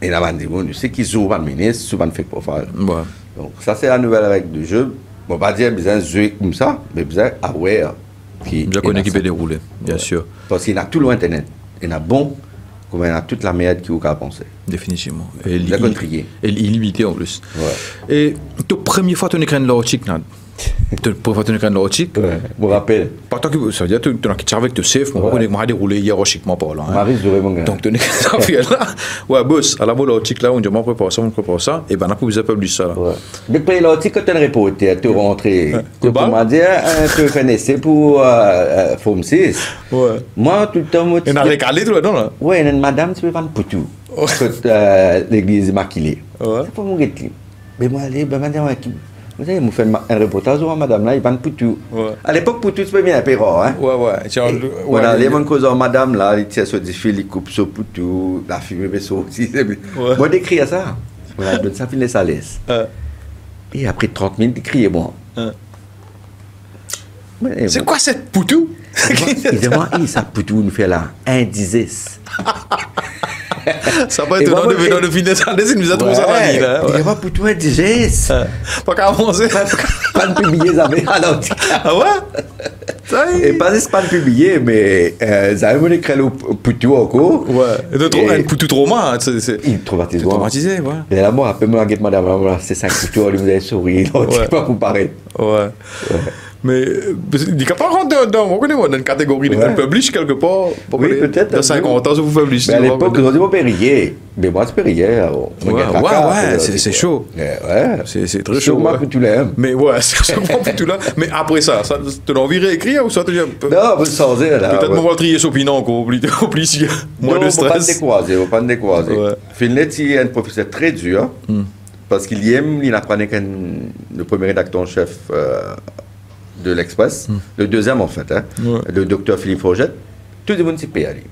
il y a des gens aussi qui jouent le ministre sur un fake profile. Donc, ça, c'est la nouvelle règle du jeu. On va dire besoin de jouer comme ça, mais besoin aware. Bien qu'on qui peut dérouler, bien sûr. Parce qu'il y a tout l'Internet. Il y a bon, comme il y a toute la merde qui vous a pensé. Définitivement. Et illimité en plus. Et la première fois que tu as écrit l'article, la première fois que tu as écrit l'article, je me rappelle. Ça veut dire que tu as écrit avec le safe, mais on a déroulé hiérarchiquement par là. Marie, je mon gars. Donc tu as écrit ça là. Ouais, boss, à la fois l'article là, on dit on prépare ça, et ben on a pu publier ça là. Depuis l'article, tu as reporté, tu es rentré. Tu m'as dit, tu fais un essai pour Forme 6. Moi, tout le temps, moi. Et on a récalé tout le temps là. Oui, une madame, tu peux vendre pour tout. L'église Immaculée. C'est pas mon rétli. Mais moi, allez, ben, madame, vous savez, je fais un reportage sur madame là, il vend pour tout. À l'époque, pour tout, c'est pas bien un peu rare. Hein? Voilà, les gens qui ont madame là, ils tirent sur des fils, ils coupent sur pour tout, la fumée, mais ça aussi. Moi, j'écris ça. Voilà, je donne ça, puis ça laisse. Et après 30 minutes, ils crient, bon. C'est quoi cette poutou? Il demande, ça poutou nous fait là, indices. Ça va être dans le finesse, il nous a trouvé ça la nuit. Il y a pas poutou indices. Pas qu'à avancer. Pas de publier ça, mais alors. Ah ouais? Et pas juste pas de publier, mais ça a écrit le poutou encore. Ouais. Un poutou trauma. Il est traumatisé. Traumatisé, ouais. Et là, moi, après, moi, madame, c'est 5 poutous, vous avez souri, c'est pas pour paraître. Ouais. Mais il n'y a pas rentrer dans une catégorie de publish quelque part. Oui, peut-être. Dans 50 ans, vous publish. Mais à l'époque, ils ont dit, moi, Périllé. Mais moi, c'est Périllé. Ouais, c'est chaud. Ouais. C'est très chaud. Sûrement que tu l'aimes. Mais ouais, c'est sûrement que tu l'aimes. Mais après ça, tu as envie de réécrire ou ça te dit un peu? Non, vous le sentez, là. Peut-être qu'on va trier son opinion encore, plus moins de stress. On va pas décroiser. Finlet, il est un professeur très dur. Parce qu'il aime, il apprenait le premier rédacteur en chef de l'Express, le deuxième en fait, le docteur Philippe Forget, tout le monde s'y paye à lui.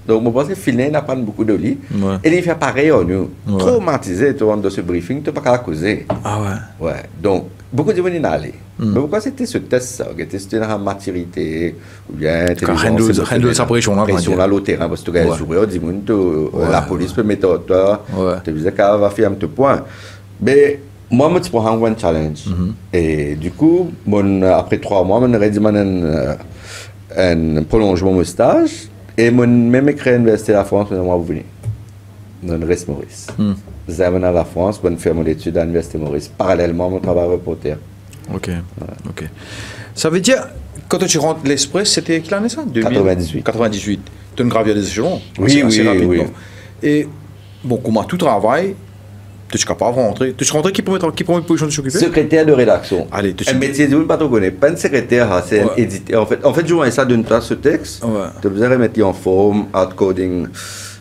Donc, je pense que Finlet n'apprend beaucoup de lui. Et il fait pareil en nous. Traumatisé, tu rentres dans ce briefing, tu n'as pas qu'à causer. Ah ouais. Ouais. Donc, beaucoup de monde y allait. Mais pourquoi c'était ce test, ça? C'était une maturité, ou bien. Handle sa pression là. Pression là, le terrain, parce que tu as sourire, dis la police peut mettre toi, tu disais qu'elle va faire un petit point. Mais, moi, je prends un challenge. Et du coup, après 3 mois, je ai dit un prolongement de stage. Et même écrit à l'Université de la France, moi, vous venez. Dans le reste Maurice. J'ai amené à la France pour faire mon étude à l'Université Maurice, parallèlement à mon travail reporter. Ok. Ça veut dire, quand tu rentres l'Express, c'était quelle année ça? 98. 98. Tu as une gravière des échelons. Oui. Et, bon, comment tout travail, tu es capable de rentrer. Tu es rentré qui prend une position de s'occuper? Secrétaire de rédaction. Allez, un métier de pas trop connaître. Pas un secrétaire, c'est un éditeur. En fait, je vois ça d'une place, ce texte. Tu as besoin de remettre en forme, hard coding,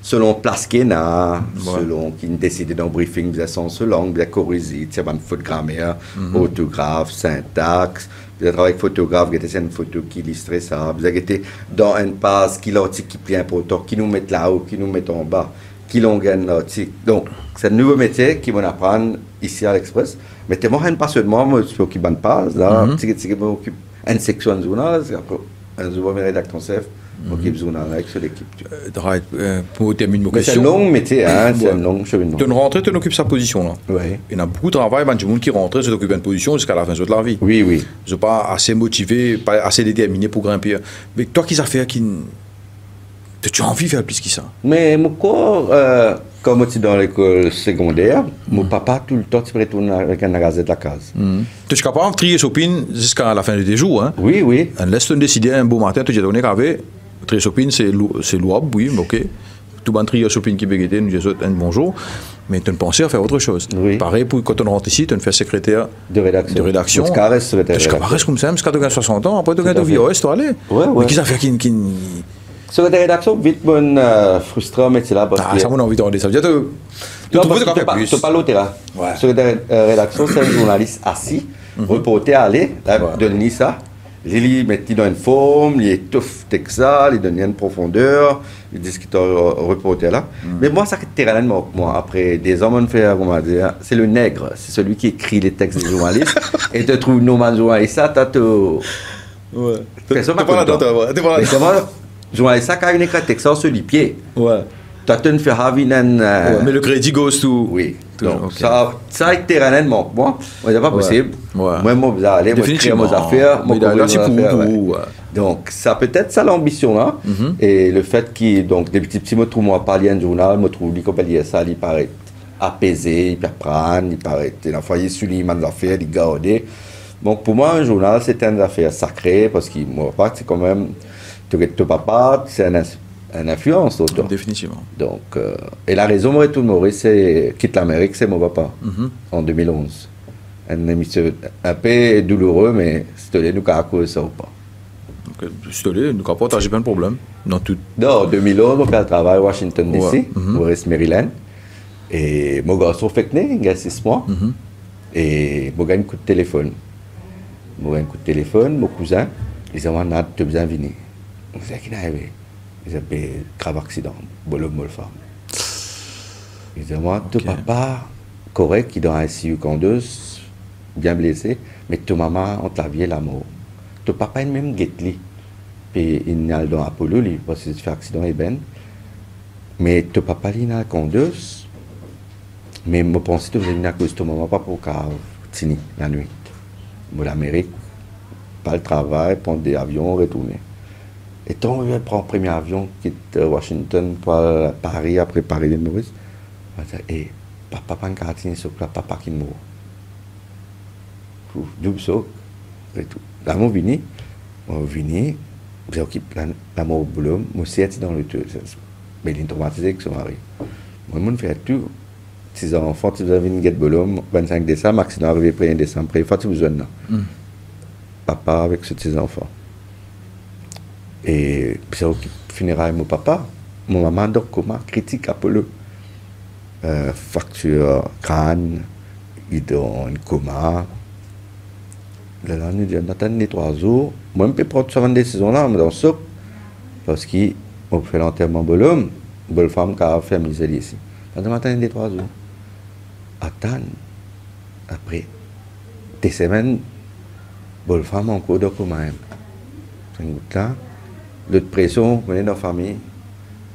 selon place qu'il a, selon qui décide dans le briefing, selon langue, bien corrigé, tu as une faute de grammaire, orthographe, syntaxe. Vous avez travaillé avec photographe, vous avez une photo qui illustrait ça. Vous avez été dans une page qui l'article qui est plus important, qui nous met là-haut, qui nous met en bas, qui l'on gagne l'article. Donc, c'est un nouveau métier qui vont apprendre ici à l'Express. Mais tellement pas seulement, moi, je m'occupe d'une page, là, je m'occupe d'une section de journal, un journal rédacteur chef, je m'occupe de journal avec l'équipe. Pour terminer ma question. Mais c'est un long métier, c'est un long cheminement. Tu rentres, tu occupes sa position là. Oui. Il y a beaucoup de travail, il y a des gens qui rentrent, tu occupes une position jusqu'à la fin de leur vie. Oui. Je ne suis pas assez motivé, pas assez déterminé pour grimper. Mais toi, qui ça fait qui. Tu as envie de faire plus que ça? Mais mon corps, comme tu es dans l'école secondaire, mon papa, tout le temps, tu retournes avec un gazette de la case. Tu es capable de trier son pin jusqu'à la fin de tes jours. Hein? Oui. Laisse-toi décider un beau matin, tu te donné qu'avec trier son pin, c'est louable, oui, mais ok. Tout le monde trier son pin qui béguetait, nous disons un bonjour. Mais tu ne pensais à faire autre chose. Oui. Pareil, pour, quand on rentre ici, tu ne fais secrétaire de rédaction. Tu restes comme ça, jusqu'à tu as 60 ans, après tu as vieux, tu vas aller. Mais qui ça fait qui. Sur la rédaction, vite, frustrant, mais c'est là parce que. Ça m'a envie de regarder. Ça veut dire que. Tu ne parles au terrain. Sur la rédaction, c'est un journaliste assis, reporter à aller, donner ça. Il met dans une forme, il étouffe ça, il donne une profondeur, il discute au reporter là. Mais moi, ça qui terrainement, moi, après des hommes, on fait, comment dire, c'est le nègre, c'est celui qui écrit les textes des journalistes, et te trouve normal journaliste, ça, t'as tout. Ouais. T'es pas là. Journaliste, ça, quand il écrit texte sur les pieds. Ouais. Tu as une ferravine. Mais le crédit goes to. Oui. Donc, ça a été terrainement. Moi, c'est pas possible. Moi, je vais aller, moi, créer mes affaires. Donc, ça peut-être ça l'ambition là. Et le fait que, donc, des petits mots, moi, parler un journal, moi, trouve comme il ça, il paraît apaisé, il peut prendre, il paraît, il a failli sur les affaires, il garder. Donc, pour moi, un journal, c'est une affaire sacrée parce que, moi, c'est quand même. Ton papa, c'est une influence autour. Définitivement. Donc, et la raison, moi, tout Maurice, c'est quitte l'Amérique, c'est mon papa, en 2011. Une émission un peu douloureux, mais c'était nous qui avons causé ça ou pas. C'était nous avons pas, j'ai pas de problème. Non, en 2011, on fait un travail à Washington DC, Maurice, Maryland. Et mon garçon fait que il y a 6 mois. Et moi, j'ai un coup de téléphone. Mon cousin, il dit, tu as besoin de venir. Je dis, ils ont fait un grave accident, bolo mal femme. Ils disent, moi, ton papa, correct, qui est dans un ICU condeuse, bien blessé, mais ton maman, on t'a vu la mort. Ton papa, il même guette-li. Puis il est dans Apollo, parce qu'il fait un accident et ben. Mais ton papa, il est dans la condeuse. Mais je pense que tu venir à cause de ton maman, pas pour qu'il la nuit. Pour l'Amérique, pas le travail, prendre des avions, retourner. Et quand on prend le premier avion, quitte Washington pour Paris, après Paris de Maurice, on va dire, papa pas un quartier sur papa qui est mort. Double saut. et tout. Là, moi, vini, j'occupe la mort au boulot, moi, c'est dans le tout. Mais il est traumatisé avec son mari. Moi, je fais tout. Si enfants, tu as une guette boulot, 25 décembre, accident arrivé 1er décembre, il faut que tu besoin de papa avec ses petits enfants. Et puis, j'occupe funérailles mon papa. Mon maman, donc, comment critique Apollo. Fracture crâne, il donne un coma. Là, nous dit, on attend les 3 jours. Moi, je peux prendre cette décision-là, mais dans ce parce qu'on fait l'enterrement de l'homme, bonne femme qui a fait misère ici. On attend les 3 jours. Attends. Après, des semaines, bonne femme encore de coma. C'est un goût là. L'autre pression, on est dans la famille.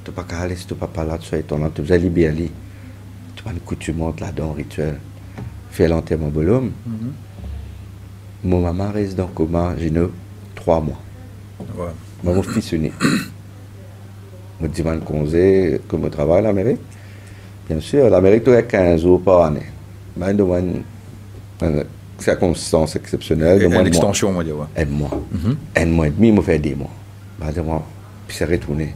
Tu ne peux pas aller si tu ne peux pas là, tu es ton tu vas libérer. Tu vas une coutume là-dedans, rituel. Faire l'enterrement de l'homme. Mon maman reste dans le coma, j'ai 3 mois. Ouais. Mon fils unique. Je me demande congé, comme je travaille à l'Amérique. Bien sûr, l'Amérique, tu as 15 jours par année. Je me demande une circonstance exceptionnelle. Une extension, on va dire. Un mois. Un mois et demi, il me fait 10 mois. Puis c'est retourné.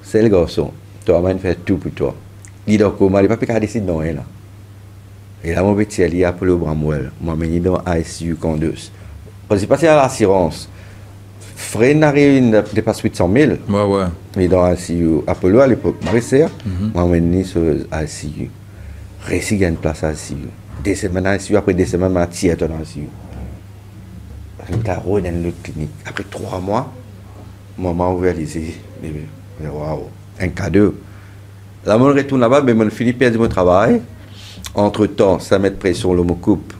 C'est le garçon. Toi, il fait tout pour toi. Il est dans le coma, il n'a pas pu décider de non, là. Et là, mon petit allié pour le Bramwell. Moi, je suis dans ICU Condos. Parce que passé à l'assurance. Frais n'arrive dépasse 800 000. Ouais. Mais dans ICU Apollo à l'époque, moi, je suis sur ICU. Récit gagne place à ICU. Des semaines à ICU, après des semaines, je suis dans ICU. Je suis dans l'autre clinique. Après 3 mois, maman a ouvert les yeux. Waouh, un cadeau. Là, je retourne là-bas, mais je finis de perdre mon travail. Entre-temps, ça met de pression, je me coupe.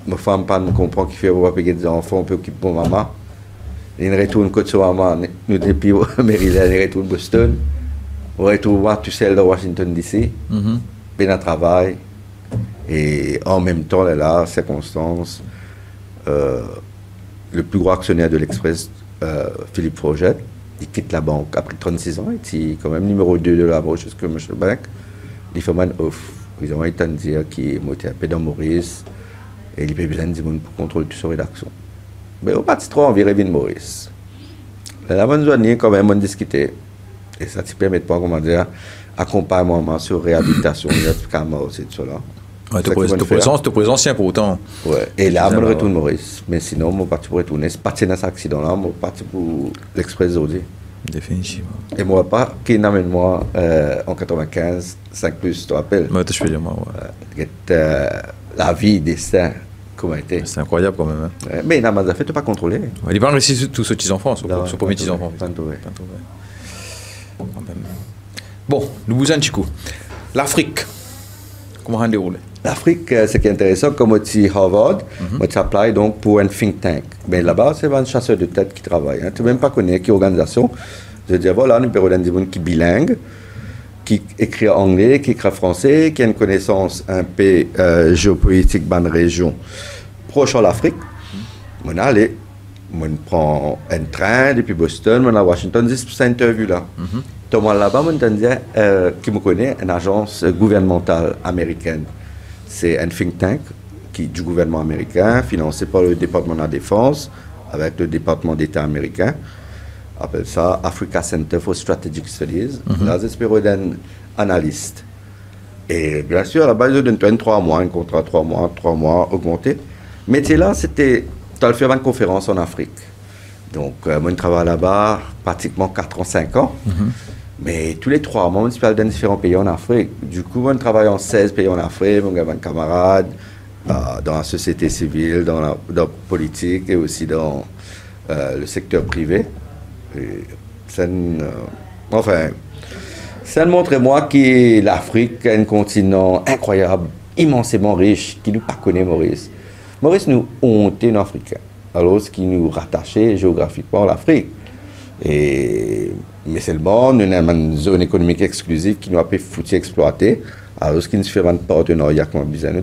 Ma femme ne comprend qu'il fait pas payer des enfants, on peut occuper mon maman. Il retourne côté sur maman, nous depuis Maryland, il retourne Boston. On retourne tout seul dans Washington DC. Bien à travail. Et en même temps, là, circonstance, le plus gros actionnaire de l'Express, Philippe Froget, il quitte la banque après 36 ans. Il est quand même numéro 2 de la banque jusqu'à M. Bank. Il fait un off. Ils ont été dire qu'il est un peu dans Maurice et il a besoin de monde pour contrôler toute sa rédaction. Mais au parti 3, on virait bien Maurice. La bonne journée, quand même, on discutait. Et ça te permet de pas, comment dire, accompagnement sur réhabilitation, médicalement aussi, tout cela. Ouais, ta présence, c'est important. Ouais. Et là, on retourne Maurice. Mais sinon, mon parti pour retourner, c'est parti dans cet accident-là, mon parti pour l'Express Zodi. Définitivement. Et moi, pas, qui n'amène moi en 95, 5 plus, tu te rappelles? Ouais, je peux dire, moi, ouais. La vie, destin, comment était? C'est incroyable quand même. Hein? Mais il n'a pas fait, tu pas contrôlé. Ouais, il parle aussi de tous ces petits-enfants, son premier petit-enfant. Bon, nous vous en petit coup. L'Afrique, comment on déroule? L'Afrique, ce qui est intéressant, comme tu dis Harvard, tu applies donc pour un think tank. Mais là-bas, c'est un chasseur de tête qui travaille. Hein. Tu ne peux même pas connaître qui organisation. Je veux dire, voilà, nous avons des gens qui sont bilingues, qui écrit anglais, qui écrit français, qui a une connaissance un peu géopolitique dans la région proche de l'Afrique. On allait, on prend un train depuis Boston, on à Washington, juste pour cette interview-là. Thomas là-bas, on dit, qui me connaît, une agence gouvernementale américaine. C'est un think tank du gouvernement américain, financé par le département de la Défense, avec le département d'État américain. On appelle ça Africa Center for Strategic Studies. Là, j'espère d'un analyste. Et bien sûr, à la base, je donne 3 mois, un contrat 3 mois augmenté. Mais là, c'était, tu as fait une conférence en Afrique. Donc, moi, je travaille là-bas pratiquement 4 ans, 5 ans. Mais tous les 3 mois, on se parle dans différents pays en Afrique. Du coup, on travaille en 16 pays en Afrique. On a un camarade dans la société civile, dans la politique et aussi dans le secteur privé. Et ça montre moi que l'Afrique est un continent incroyable, immensément riche, qui ne pas connaît Maurice. Maurice nous honte en Africain, alors ce qui nous rattachait géographiquement à l'Afrique. Mais seulement, nous avons une zone économique exclusive qui nous a pu foutre exploiter, alors ce qui nous fait un partenariat comme besoin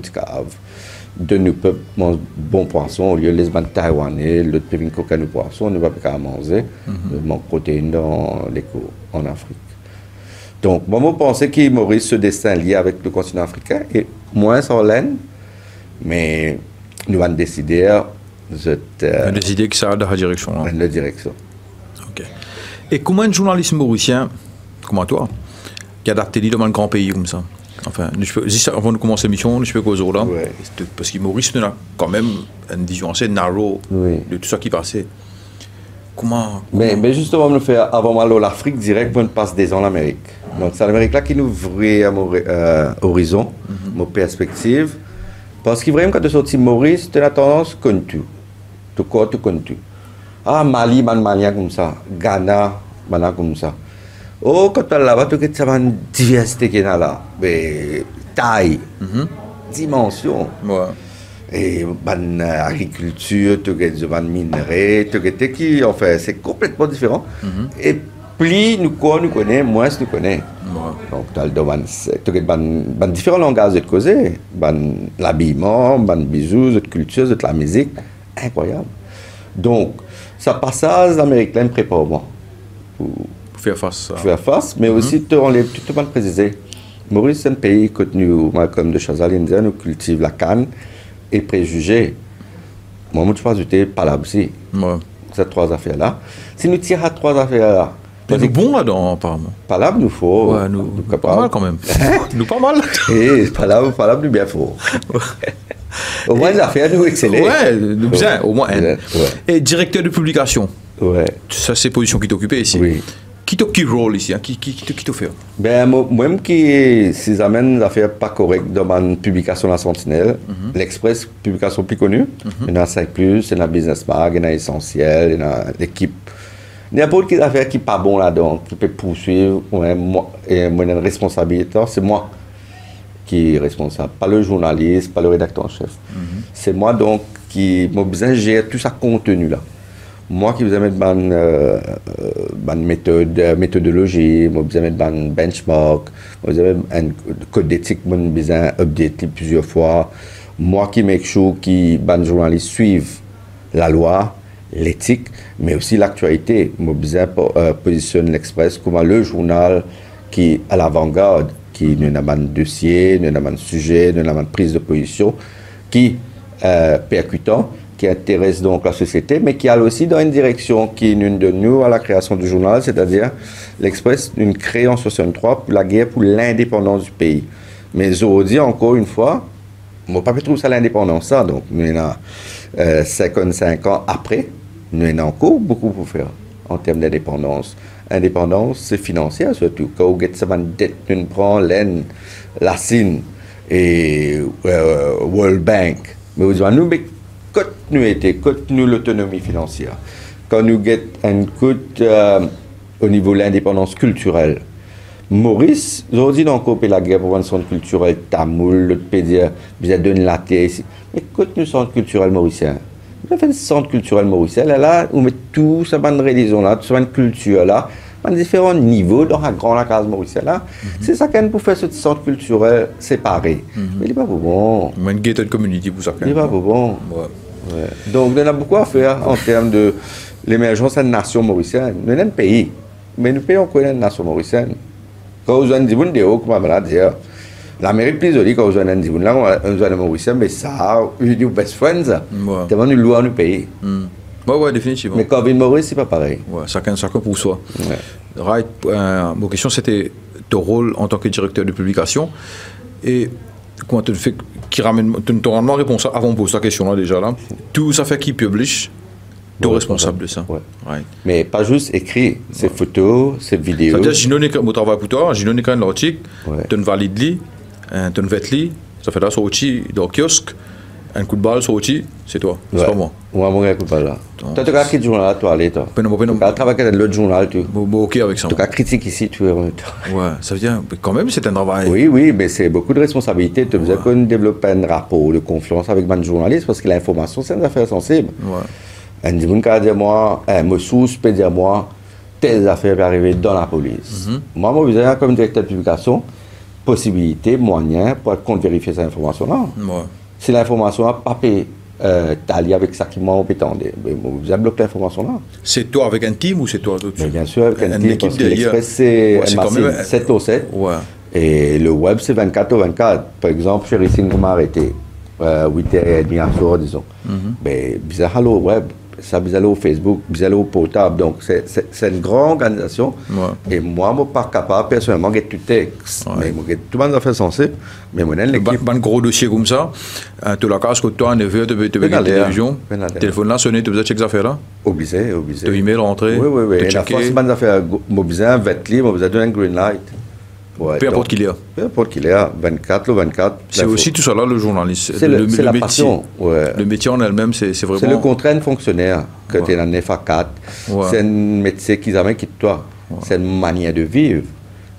de nous peuples mangent bon poisson au lieu de les taïwanais, l'autre peut venir coca nous poisson, nous ne pouvons pas manger, nous manque de protéines dans l'éco en Afrique. Donc, moi, je pensais que Maurice ce destin lié avec le continent africain est moins en laine, mais nous avons décidé Des idées qui ça dans la direction. Là. La direction. Ok. Et comment un journaliste mauricien, comment toi, qui a adapté dans un grand pays comme ça? Enfin, avant de commencer l'émission, je peux causer là. Ouais. Parce que Maurice a quand même une vision assez narrow de tout ça qui passait. Comment... Mais justement, on fait avant l'Afrique direct, on passe des ans en Amérique. Donc c'est l'Amérique là qui nous ouvrait à mon horizon, mon perspective. Parce que vraiment, quand tu sortis Maurice, tu as tendance à connaître tout. Tout quoi, tu connais tout. Ah, Mali, Malien comme ça. Ghana, comme ça. Oh, quand tu es là-bas, tu as une diversité qui est là. Mais taille, dimension. Ouais. Et agriculture, tu as des minerais, qui, enfin, c'est complètement différent. Et plus nous connaissons, moins nous connaissons. Donc, tu as différents langages de causer. L'habillement, les bisous, la culture, la musique. Incroyable. Donc, ça passage américain prépare moi. Pour faire face. Faire face, mais aussi te enlève tout le monde précisé. Maurice, c'est un pays que nous, comme de Chazal Indien, nous cultive la canne et préjugés. Moi, je pense que j'étais pas là aussi. Ouais. Ces trois affaires-là. Si nous tirons à trois affaires-là, nous bon là-dedans, apparemment. Pas là, nous faut. Ouais, nous pas mal quand même. Nous pas mal. Et pas là, nous bien fort. Au moins, les affaires, nous excellent. Ouais, nous bien, au moins. Ouais. Et directeur de publication. Ouais. Ça, c'est position qui t'occupait ici. Oui. Qui rôle ici, hein? Qui te fait? Ben, moi-même qui, si j'amène des affaires pas correctes dans ma publication La Sentinelle, l'Express, publication plus connue, il y en a 5+, il y en a Business Mag, il y en a Essentiel, il y en a l'équipe. Il y a beaucoup d'affaires qui ne sont pas bonnes là-dedans, qui peuvent poursuivre, moi, et moi, une responsabilité, c'est moi qui est responsable, pas le journaliste, pas le rédacteur en chef. C'est moi donc qui m'a besoin de gérer tout ce contenu-là. Moi qui vous mettre une méthodologie, moi vous mettre un benchmark, moi vous mettre un code d'éthique, moi besoin update plusieurs fois. Moi qui make sure que les journalistes suivent la loi, l'éthique, mais aussi l'actualité. Moi besoin positionner l'Express comme le journal qui est à l'avant-garde, qui n'a pas de dossier, n'a pas de sujet, n'a pas de prise de position, qui est percutant, qui intéresse donc la société, mais qui a aussi dans une direction qui est une de nous à la création du journal, c'est-à-dire l'Express, une créée en 63 pour la guerre pour l'indépendance du pays. Mais aujourd'hui, encore une fois, on ne peut pas trouver ça l'indépendance, ça. Donc, nous avons 55 ans après, nous avons encore beaucoup pour faire en termes d'indépendance. Indépendance, c'est financière surtout. Quand vous avez une dette, nous prenons l'EN, la CIN et World Bank. Mais vous dites, nous, nous l'autonomie financière. Quand nous avons un coût au niveau de l'indépendance culturelle, Maurice, aujourd'hui, dans la guerre pour un centre culturel tamoul, l'autre peut dire, vous avez donné la terre ici. Mais écoute, nous, centre culturel mauricien. Vous avez un centre culturel mauricien, là, on met tout ça, une religion là, tout ça, une culture là, à différents niveaux dans la grande case mauricienne là. C'est ça qu'on peut faire ce centre culturel séparé. Mais il n'est pas bon. Il y a une gated community pour ça. Il n'est pas bon. Ouais. Donc, il y a beaucoup à faire en termes de l'émergence de la nation mauricienne. Nous sommes un pays, mais nous payons encore une nation mauricienne. Quand vous avez un divoun de haut, comme on va dire, l'Amérique plus jolie, quand vous avez un divoun là, on a un mauricien, mais ça, une best friends, c'est vraiment une loi dans le pays. Oui, définitivement. Mais quand on vit de Maurice, c'est pas pareil. Ouais, chacun pour soi. Ouais. Right. Ma question, c'était ton rôle en tant que directeur de publication. Et comment tu fais, qui ramène, tu n'as réponse avant de poser ta question là déjà là. Tout ça fait qui publie, tu es responsable de ça. Ouais. Right. Mais pas juste écrit, c'est photos, c'est vidéos. C'est-à-dire, j'ai donné mon travail pour toi, j'ai donné un article, tu ne valides li, tu ne vêtes li, ça fait là sur outil dans le kiosque. Un coup de balle sur outil, c'est toi, c'est pas moi. Moi, mon coup de balle là. Toi, tu as quel journal toi, allez, toi. Tu as travaillé avec l'autre journal, tu. Ok avec ça. Tu as critiqué ici, tu es. Ouais, ça veut dire, quand même, c'est un travail. Oui, mais c'est beaucoup de responsabilités. Tu faisais qu'on développe un rapport de confiance avec un journaliste parce que l'information, c'est une affaire sensible. Un dimanche, quand dire moi, me source peut dire moi, telles affaires peuvent arriver dans la police. Moi, je vous comme directeur de publication, possibilité, moyen pour qu'on vérifie cette information-là. Si l'information n'a pas taillé avec ça qui m'a empêté, vous avez bloqué l'information là. C'est toi avec un team ou c'est toi tout de suite? Bien sûr, avec un team, parce que l'Express c'est 7 au 7. Et le web c'est 24 au 24. Par exemple, chez Racing, on m'a arrêté. 8h30 à soir, disons. Mais bizarre, allô, web, ça bizarre au Facebook, bizarre au portable. Donc, c'est une grande organisation. Ouais. Et moi, je ne suis pas capable, personnellement, de tout texte. Ouais. Mais tout le monde a fait sensible. Mais moi, l'équipe. Un gros dossier comme ça, tu l'as casse que toi, en effet, tu veux une télévision. Le téléphone là sonné, tu veux checker ces affaires-là. Obligé. Tu email rentré. Oui. Et la force, c'est une affaire, mobilisée, 20 livres, vous avez un green light. Ouais, peu importe qu'il y a. Peu importe qu'il y a, 24 ou 24. C'est aussi tout ça là, le journaliste. C'est le la métier. passion. Ouais. Le métier en elle-même, c'est vraiment. C'est le contrat de fonctionnaire que tu es dans FA4. Ouais. C'est un métier qui jamais quitte toi. Ouais. C'est une manière de vivre.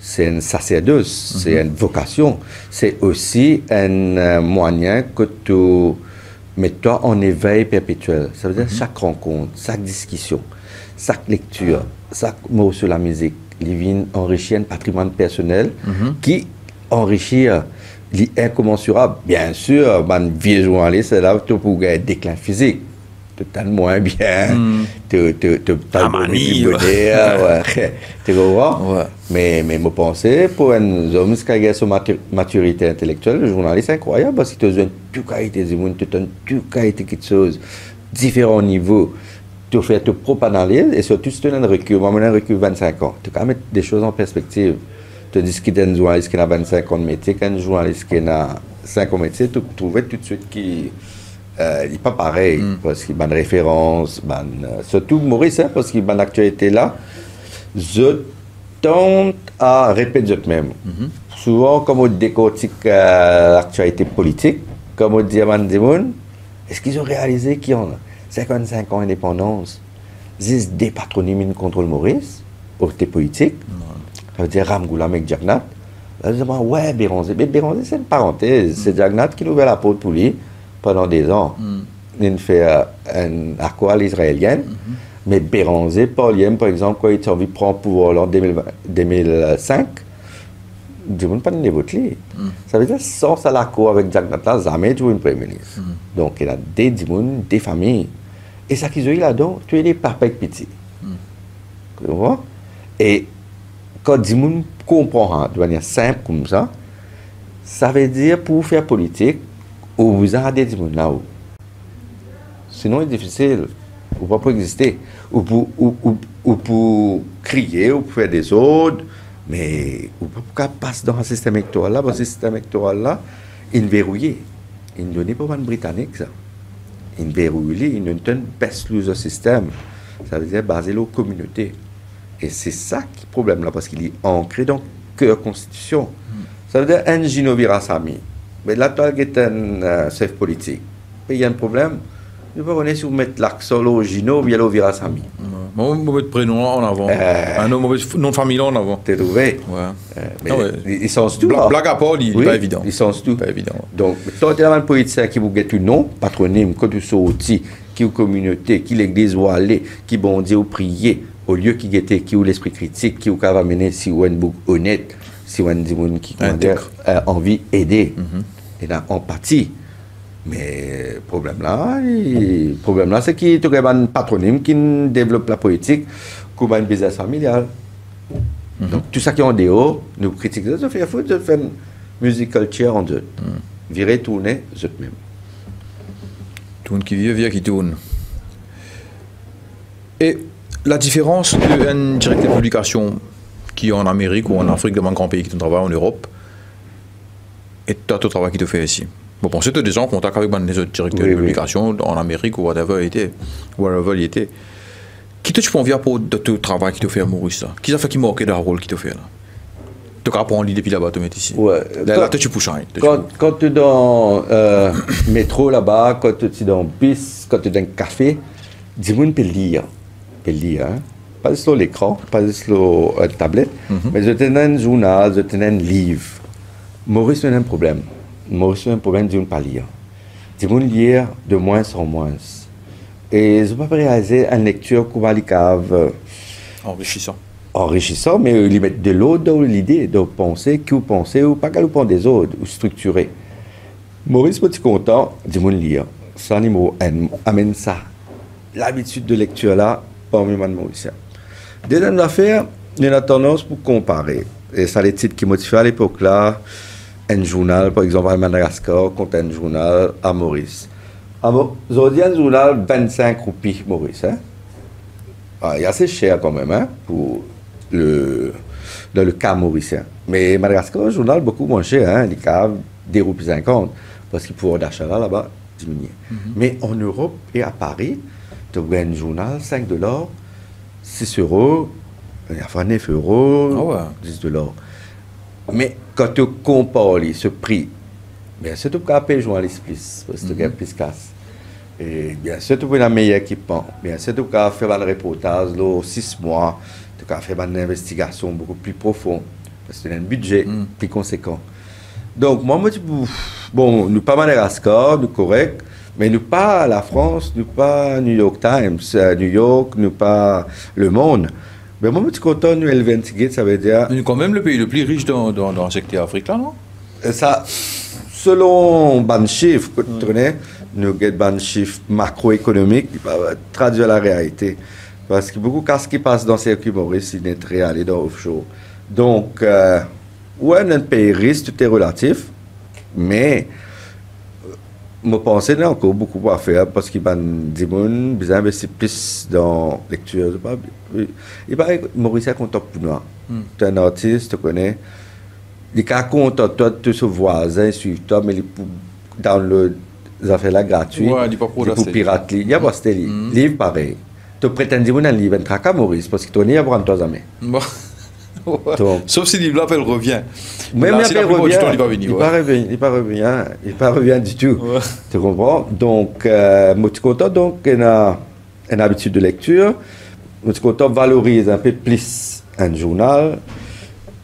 C'est une sacerdoce. C'est une vocation. C'est aussi un moyen que tu mets toi en éveil perpétuel. Ça veut dire chaque rencontre, chaque discussion, chaque lecture, chaque mot sur la musique. Il vient enrichir un patrimoine personnel qui enrichit l'incommensurable. Bien sûr, un vieux journaliste, c'est là pour un déclin physique. Tu t'as moins bien, tu as manie, tu comprends? Ouais. Mais je pense, pour un homme qui a son maturité intellectuelle, le journaliste est incroyable parce qu'il te donne toute qualité du monde, tu te donne toute qualité de choses, différents niveaux. Tu fais ta propre analyse et surtout si tu as un recul, moi, un recul de 25 ans, tu peux mettre des choses en perspective. Tu dis qu'il y a un journaliste qui a 25 ans de métier, qu'un journaliste qui a 5 ans de métier, tu trouves tout de suite qu'il n'est pas pareil, parce qu'il y a une référence, surtout Maurice, hein, parce qu'il y a une actualité là. Je tente à répéter même. Souvent, comme on décortique l'actualité politique, comme on dit à Mandimoun, est-ce qu'ils ont réalisé qu'il y en a 55 ans d'indépendance, 10 des patronymes contre le Maurice, côté politique, ça veut dire Ramgoula avec Jagnat. Là, je dis, ouais, Béranger. Mais Béranger, c'est une parenthèse. C'est Jagnat qui nous ouvert la porte pour lui pendant des ans. Il fait un accord israélien. Mais Béranger, Paulien, par exemple, quand il a envie de prendre le pouvoir en 2005, je ne peux pas le voter. Ça veut dire sans l'accord avec Jagnat, là, jamais tu veux une Premier ministre. Donc, il y a des dimoun, des familles. Et ça qu'ils ont eu là-dedans, tu es des papas petits. Tu vois? Et quand dimoun comprend de manière simple comme ça veut dire pour faire politique, vous avez des dimoun là-haut. Sinon, c'est difficile. Ou pas pour exister. Ou pour crier, ou pour faire des ordres. Mais on ne peut pas passer dans un système électoral là, parce que ce système électoral là, il est verrouillé. Il ne donne pas un Britannique ça. Il est verrouillé, il ne donne pas le système. Ça veut dire basé sur la communauté. Et c'est ça qui est le problème là, parce qu'il est ancré dans la Constitution. Ça veut dire un Gino Virasami. Mais là, tu as un chef politique. Mais il y a un problème. Nous ne pouvons pas si vous mettez l'accent au Gino ou bien au Virasami. Moi, je vais prénom en avant. Un nom de famille en avant. T'es trouvé? Ouais. Mais ils sont tout. Blague à part, il n'est pas évident. Ils sont tout. Pas évident. Donc, toi, tu as un politicien qui vous guette un nom, patronyme, quand tu sortis, qui est communauté, qui l'église ou aller, qui bon Dieu ou prier, au lieu qui guette, qui ou l'esprit critique, qui ou va mener si ou un bouc honnête, si ou un dimoun qui a envie d'aider, et là, empathie. Mais le problème là, c'est qu'il y a un patronyme qui développe la politique comme un business familial. Donc, tout ça qui est en dehors, nous critiquons, ça fait foutre de faire une musical chair en deux. Virer, tourner, je même. Tourne qui vient qui tourne. Et la différence d'un directeur de publication qui est en Amérique ou en Afrique, dans un grand pays qui travaille en Europe, et tout le travail qui te fait ici. Bon, c'est des gens en contact avec les autres directeurs de publication en Amérique ou wherever il était. Qui te tu peux envier pour tout le travail qui te fait à Maurice? Qui ça fait qui manque de rôle qui te fait là? Tu as appris depuis là-bas, tu mets ici. Ouais. Là, tu peux changer. Quand tu es dans le métro là-bas, quand tu es dans le bus, quand tu es dans un café, dis-moi peut lire. Hein? Pas sur l'écran, pas sur la tablette, mais je tenais un journal, je tenais un livre. Maurice a un problème. Maurice a un problème de ne pas lire. Je vais lire de moins en moins. Et je vais réaliser une lecture qui va être enrichissant, mais il met de l'autre dans l'idée de penser, qui vous pensez, ou pas qu'à vous des autres, ou structuré. Maurice est content de lire. Ça, amène ça. L'habitude de lecture là, parmi les Mauriciens. Deuxième affaire, il y a une tendance pour comparer. Et ça, les titres qui motivaient à l'époque là, un journal, par exemple à Madagascar, contre un journal à Maurice. Aujourd'hui, un journal 25 roupies Maurice. Hein? Ah, il est assez cher quand même hein, dans le cas mauricien. Mais Madagascar, un journal beaucoup moins cher, hein, il est à 2 roupies 50, parce qu'il pouvoir d'achat là-bas diminuer. Mais en Europe et à Paris, tu as un journal 5 $, 6 €, il y a 9 €, 10 $. Mais quand tu compares ce prix, bien sûr, tu peux payer journaliste plus, parce que tu gagnes plus casse. Et bien sûr, tu peux avoir un meilleur équipement. Bien sûr, tu peux faire un reportage, 6 mois, tu peux faire une investigation beaucoup plus profonde, parce que tu as un budget plus conséquent. Donc, moi, je dis, bon, nous pas Madagascar, nous correct, mais nous pas la France, nous pas New York Times, New York, nous pas Le Monde. Mais moi, je suis content, nous, L20 ça veut dire... Mais quand même le pays le plus riche dans le secteur africain, non? Ça, selon les chiffres que tu connais, nous avons des chiffres macroéconomiques qui peuvent traduire la réalité. Parce que beaucoup de ce qui passe dans le circuit Maurice, il est réel dans offshore. Donc, ouais, un pays riche, tout est relatif, mais je pense qu'il y a encore beaucoup à faire parce qu'il y a des gens qui ont investi plus dans la lecture. Il y a Maurice est content pour nous. Tu es un artiste, tu connais. Il est content toi, de ce voisin, suivre toi, mais il download les affaires là gratuites. Ouais, il pas pour pirater. Il y a pas de livre pareil. Tu prétends dire un livre, un trac Maurice, parce que tu n'y as pas de jamais. Donc, sauf si le livre là, il revient. Même là, si la plupart du temps, il va venir. Il pas revient du tout. Ouais. Tu comprends? Donc, je suis content, donc, on a une habitude de lecture. Je suis content de valoriser un peu plus un journal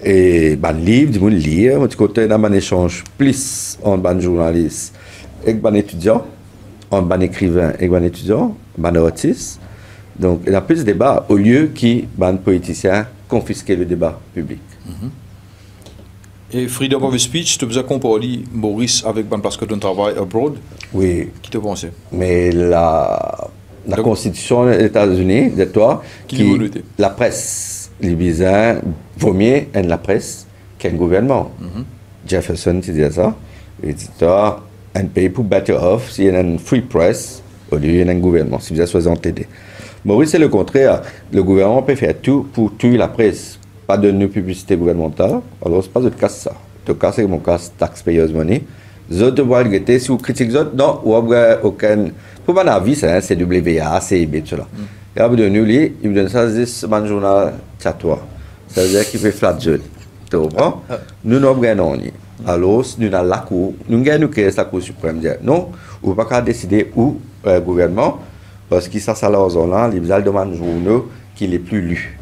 et un livre, du monde lire. Je suis content d'avoir un échange plus entre un journaliste et un étudiant, entre un écrivain et un étudiant, un artiste. Donc, il y a plus de débat au lieu qu'un politicien confisquer le débat public. Et freedom of speech, tu as comparer Maurice avec parce que tu travailles abroad. Oui. Qui te pensait? Mais la Constitution des États-Unis, de toi, la presse libysien vaut mieux la presse qu'un gouvernement. Jefferson, tu disais ça. Il dit toi, un pays pour better off s'il y a une free press au lieu d'un gouvernement, si vous êtes soixante t'aider. Maurice, c'est le contraire. Le gouvernement peut faire tout pour tuer la presse. Pas de publicité gouvernementale. Alors, c'est pas de cas ça. Le cas, c'est mon cas taxpayers money. Les autres doivent regretter. Si vous critiquez les autres, non, ou aucun. Pour mon avis, c'est WA, CIB, tout cela. Et à bout de nous, il me donne ça, c'est un journal chatois. Ça veut dire qu'il fait flat jeune. Tu comprends? Nous n'avons pas gagné. Alors, nous avons la Cour. Nous gagnons la Cour suprême. Non, on ne peut pas décider où le gouvernement. Parce que ça, là, les demandent journaux qui les plus lus.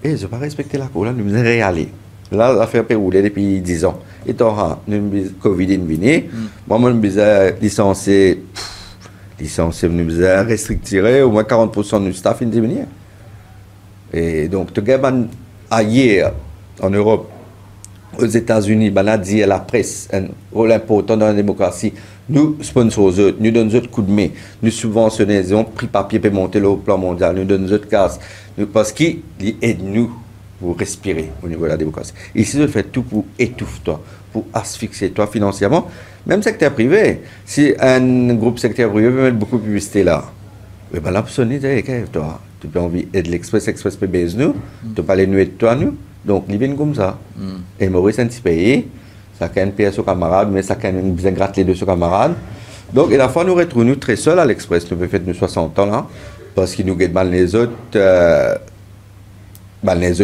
Et je n'ai pas respecté la cour, là, nous sommes réallés. Là, l'affaire peut rouler depuis 10 ans. Et tant nous avons Covid est venu. Moi, je suis licencié, nous sommes restrictés, au moins 40% de notre staff est diminué. Et donc, tu gagnes ailleurs, en Europe, aux États-Unis, on a dit à la presse, un rôle important dans la démocratie. Nous sponsorisons, nous donnons d'autres coups de main, nous subventionnons, prix papier pour monter au plan mondial, nous donnons d'autres cases, parce qu'ils aident nous pour respirer au niveau de la démocratie. Ici, je fais tout pour étouffer toi, pour asphyxier toi financièrement, même secteur privé. Si un groupe secteur privé veut mettre beaucoup de publicité là, mais ben là, pour sonner, toi, tu peux envie de l'Express PBS nous, tu peux pas les nuer de toi nous, donc ils viennent comme ça. Et Maurice, un petit pays. Ça a un PS au camarade, mais ça a bien gratter les deux camarades. Donc, il a fallu nous retrouver très seuls à l'Express. Nous avons fait nous 60 ans là, parce qu'ils nous guettent mal les autres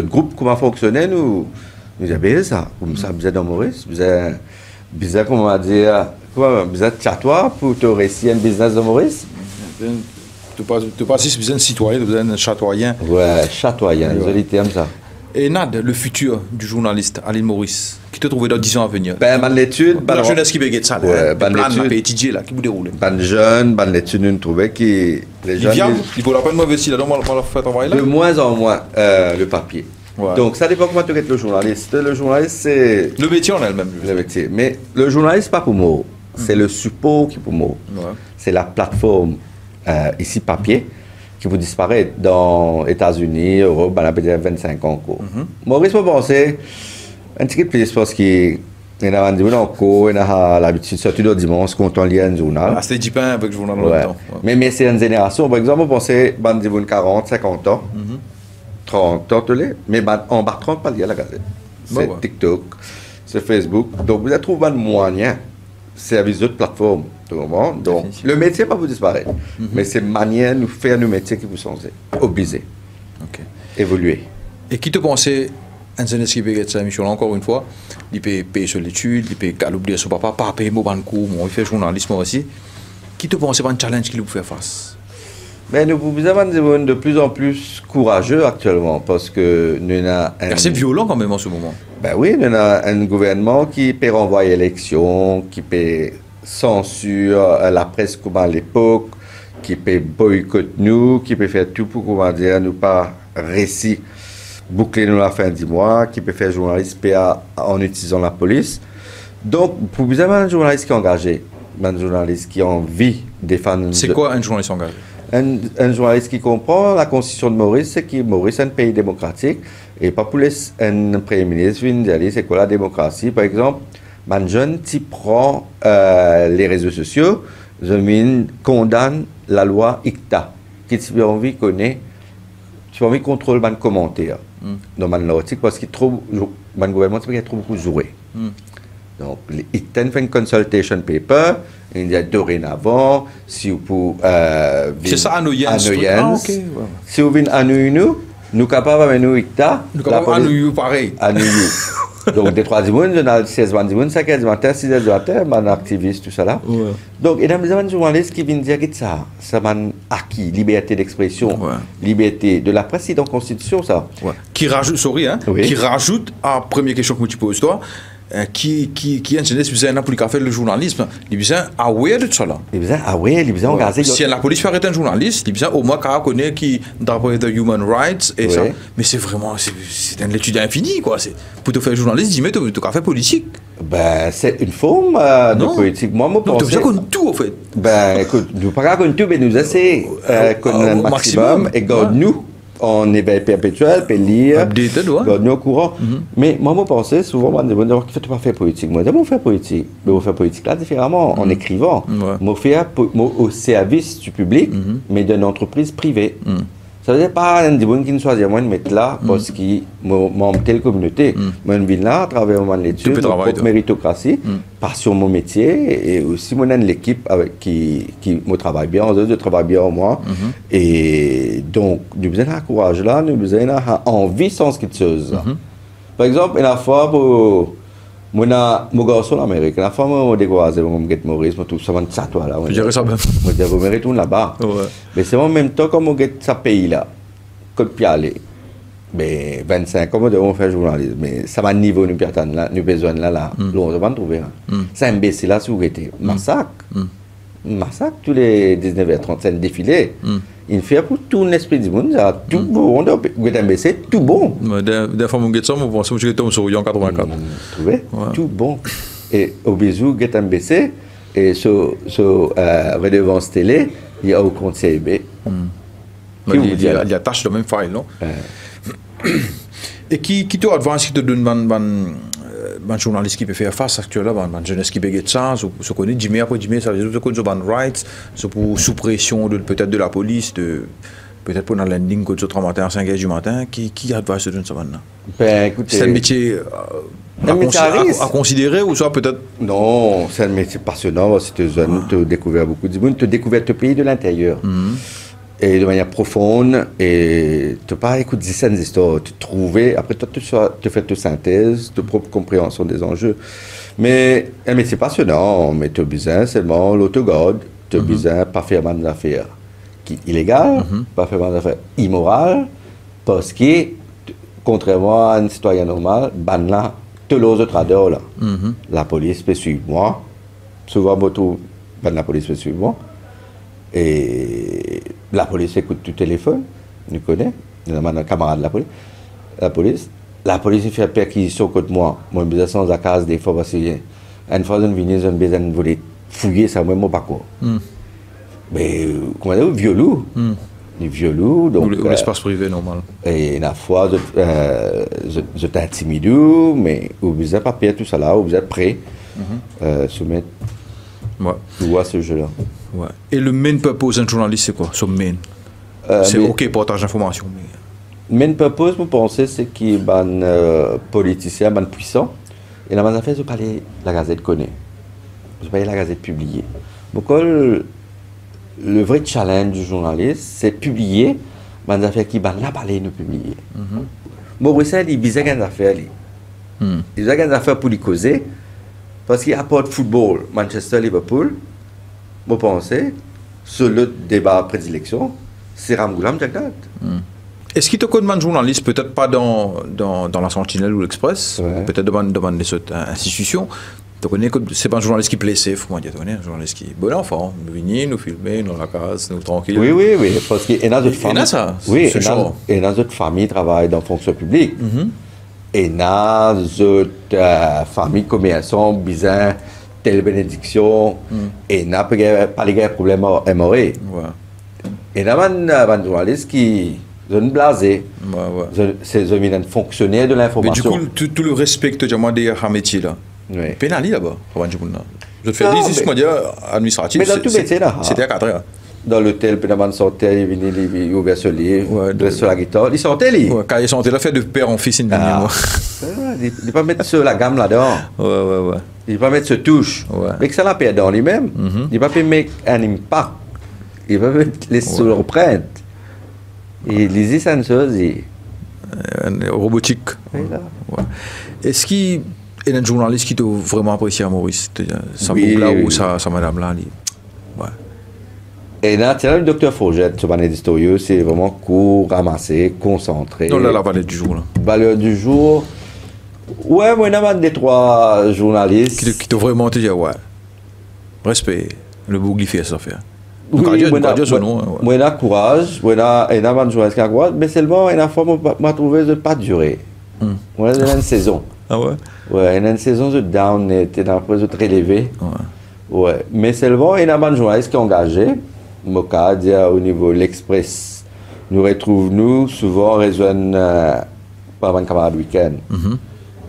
groupes, comment fonctionner. Nous avons ça. Comme ça, vous êtes dans Maurice, vous êtes, comment on va dire, vous êtes chatois pour te réussir un business de Maurice. Tu passes si vous êtes un citoyen, vous êtes un chatoyen. Ouais, chatoyen, désolé, t'aimes ça. Et Nad, le futur du journaliste à l'île Maurice, qui te trouve dans 10 ans à venir? Ben l'étude, la jeunesse qui béguette ça, ouais, plan là, étudier là, qui vous déroule. Ben jeune, l'étude, nous trouvons que les jeunes. Il faut la peine d'investir là-dedans, on va faire travail là. De moins en moins le papier. Ouais. Donc ça dépend comment tu es le journaliste. Le journaliste, c'est. Le métier en elle-même. Le métier. Mais le journaliste, pas pour moi. C'est le support qui est pour moi. Ouais. C'est la plateforme, ici papier, qui vous disparaît dans les États-Unis, Europe, on a peut-être 25 ans. Maurice m'a pensé un petit peu plus parce que Il y a des gens encore, il y a l'habitude, surtout le dimanche, quand on lit un journal. Ah, c'était 10 pains avec le journal en Ouais. même temps. Ouais. Mais c'est une génération, par exemple, on pensait, ben, des gens 40, 50 ans, 30 ans, mais ben, on bat 30 pas lire la gazette. C'est Ouais. TikTok, c'est Facebook. Donc, vous allez trouver un moyen, service d'autres plateformes. Tout le monde. Donc, Définitivement. le métier va vous disparaître. Mais c'est une manière de nous faire nos métiers qui vous sont obligés, Ok. évoluer. Et qui te pensait, un jeune qui paye cette émission-là, encore une fois, il peut payer sur l'étude, il peut oublier son papa, pas payer mon cours, il fait journalisme aussi. Qui te pensait pas un challenge qu'il vous faire face? Mais nous avons de plus en plus courageux actuellement parce que nous avons C'est violent quand même en ce moment. Ben oui, nous avons un gouvernement qui peut renvoyer l'élection, qui peut censurer la presse comme à l'époque, qui peut boycotter nous, qui peut faire tout pour, comment dire, nous pas récit boucler nous la fin du mois, qui peut faire journaliste PA en utilisant la police. Donc, pour vous avoir un journaliste qui est engagé, un journaliste qui a envie de défendre... C'est quoi un journaliste engagé? Un journaliste qui comprend la constitution de Maurice, c'est que Maurice est un pays démocratique et pas pour un premier ministre venir dire c'est quoi la démocratie. Par exemple, un jeune qui prend les réseaux sociaux, je condamne la loi ICTA, qui tu as envie de connaître, tu as envie de contrôler les commentaires dans l'article parce qu'il trouve le gouvernement il trop beaucoup joué. Donc, ICTA fait une consultation paper. Il y a dorénavant, si vous pouvez... C'est ça, à nous, ah, ok. Ouais. Si vous venez à nous sommes capables de nous ICTA. Nous capables à nous, pareil. À nous. Donc, des 3 dimanches, on a 16 dimanches, 5 matin, 6 matin, un activiste, tout ça là. Ouais. Donc, il y a des journalistes qui viennent dire que ça m'a acquis, liberté d'expression, Ouais. liberté de la presse, c'est dans la Constitution, ça. Ouais. Qui rajoute, sorry, hein, Oui. qui rajoute à la première question que tu poses, toi, qui est un jeunesse, qui a pour faire le journalisme, il est aware de ça là. Il y a ah ouais, il y a engagé. Si la police fait arrêter un journaliste, il y a au moins qu'à connaître qui d'après the human rights et Oui. ça. Mais c'est vraiment, c'est un étude infini quoi. C'est pour te faire journaliste, dis mais tu as fait politique. Ben, c'est une forme de Non. politique. Moi, je Donc tu pense. as besoin qu'on tout en fait. Ben, écoute, nous pas qu'on tout, mais nous essayons qu'on ait un au maximum. maximum et garde-nous en éveil perpétuel, puis lire, Updated, ouais. garde-nous au courant. Mais moi, je pensais souvent, moi, je me disais, qu'il ne faut pas faire politique. Moi, je faire politique. Mais on fait politique là différemment, en écrivant. Ouais. Moi, faire au service du public, mais d'une entreprise privée. Ça veut dire pas un des qui nous choisit moi de mettre là parce qu'il m'a telle communauté. Moi, je viens là à travers mon étude, peux mon travailler, propre toi. méritocratie, par sur mon métier et aussi moi, j'ai l'équipe avec qui me travaille bien, je travaille bien en moi. Et donc, nous avons un courage là, nous avons envie sans quelque chose. Par exemple, une fois pour mon garçon en Amérique, une fois moi découvert mon get Maurice, tout ça man ça toi là. Je dirais ça même. Moi je vous mérite là-bas. Ouais. Mais c'est en même temps comme mon get ça pays là. Comme pialer. Mais 25 ans, on fait journalisme. Mais ça va niveau nous perdons là, nous besoin là. On va trouver. C'est imbécile là si vous êtes massacre. Massacre tous les 19h30, c'est un défilé. Il fait pour tout l'esprit du monde, ça, tout bon, on est imbécile, tout bon. Des fois, mon gars, moi, je pense que je tombe sur Yon 84. Trouvez? Tout bon. Et au bisou, get imbécile, et sur redevance télé, il y a au compte CIB. Il y a tâche de même file, non? Et qui te advance, qui te donne un journaliste qui peut faire face actuellement, un jeunesse qui peut faire ça, se connaît, Jimmy après Jimmy, ça veut dire que c'est un rights, c'est pour sous pression peut-être de la police, peut-être pour un landing que tu matin à 5h du matin, qui advance te donne ça maintenant? Ben écoutez. C'est un métier à considérer ou soit peut-être? Non, c'est un métier passionnant, si tu es jeune, tu as découvert beaucoup de monde, tu as découvert le pays de l'intérieur. Et de manière profonde, et tu n'as pas écouté certaines histoires, tu trouvais, après toi tu fais ta synthèse, ta propre compréhension des enjeux. Mais un métier passionnant, mais tu as besoin seulement l'autogarde, tu as besoin pas faire mal d'affaires qui est illégal, pas faire mal d'affaires immoral, parce que, contrairement à un citoyen normal, ben là, tous les autres traders là, la police peut suivre moi, souvent la police peut suivre moi. Et la police écoute tout téléphone, nous connaît, nous avons un camarade de la police. La police fait perquisition contre moi. Moi, je besoin sans la case des fois parce que une fois je viens, je besoin de fouiller ça, moi, pas quoi. Mais, comment dire, violou. ni violou, donc... Ou l'espace privé, normal. Et la fois, je t'intimide, mais vous êtes papier, tout ça là, vous êtes prêt soumettre ou à ce jeu-là. Ouais. Et le main purpose d'un journaliste, c'est quoi? Son main c'est OK, partage d'informations. Main purpose, vous pensez, c'est qu'il y a un politicien, un puissant, et la manière de faire, c'est parler la Gazette connaît. Vous parlez la Gazette publiée. Donc, le vrai challenge du journaliste, c'est publier des affaires qui vont la parler nous publier. Maurice, il visait des affaires. Il visait des affaires pour les causer, parce qu'il apporte football, Manchester-Liverpool. Vous pensez, sur le débat prédilection, c'est Ramgoulam Jagdad. Est-ce qu'il te connaît un journaliste, peut-être pas dans la Sentinelle ou l'Express, peut-être devant des autres institutions? Tu connais que c'est pas un journaliste qui plaît safe, moi, tu connais un journaliste qui est bon enfant, nous venir, nous filmer, nous la case, nous tranquille. Oui, parce qu'il y a d'autres familles. Il y a ça, oui, il y a d'autres familles qui travaillent dans la fonction publique. Et il y a d'autres familles comme elles sont, bizarres, telle bénédiction, et il n'y a pas de problème à MRE. Et il y a un journaliste qui sont blasés. C'est un fonctionnaire de l'information. Mais du coup, tout le respect que tu as demandé à métier là. Pénali là-bas, je te fais 10 mois administratif. Mais dans tout métier là. C'était à 4 heures. Dans l'hôtel, puis il sortait, il venait, il ouvrait sur le lit, il restait sur la guitare, il sortait lui. Quand il sortait, il a fait de père en fils, il ne pas mettre sur la gamme là-dedans. Il ne pas mettre sur touche. Mais que ça l'a perdu dans lui-même. Il ne pas mettre un impact. Il va laisser sur l'empreinte. Et les dit ça une chose. Robotique. Est-ce qu'il y a un journaliste qui t'a vraiment apprécié à Maurice? Sa boucle là ou sa madame là? Et là, le docteur Forget, ce bannet d'historieux, c'est vraiment court, ramassé, concentré. Non, là, la valeur du jour. Là. Valeur du jour. Ouais, moi, il y a des 3 journalistes. Qui t'ont vraiment dit, ouais. Respect. Le bouglier fait ça faire. Oui, moi, il y a courage. Moi, il y a des journalistes qui ont courage. Mais seulement, il y a une fois, je trouvé de ne pas durer. Moi, il y a une saison. Ah ouais? Ouais, il y a une saison de down, était dans le très élevé. Ouais. Mais seulement, il y a des journalistes qui sont engagés. Moka, au niveau de l'Express, nous retrouvons souvent rejoignent par un camarade week-end.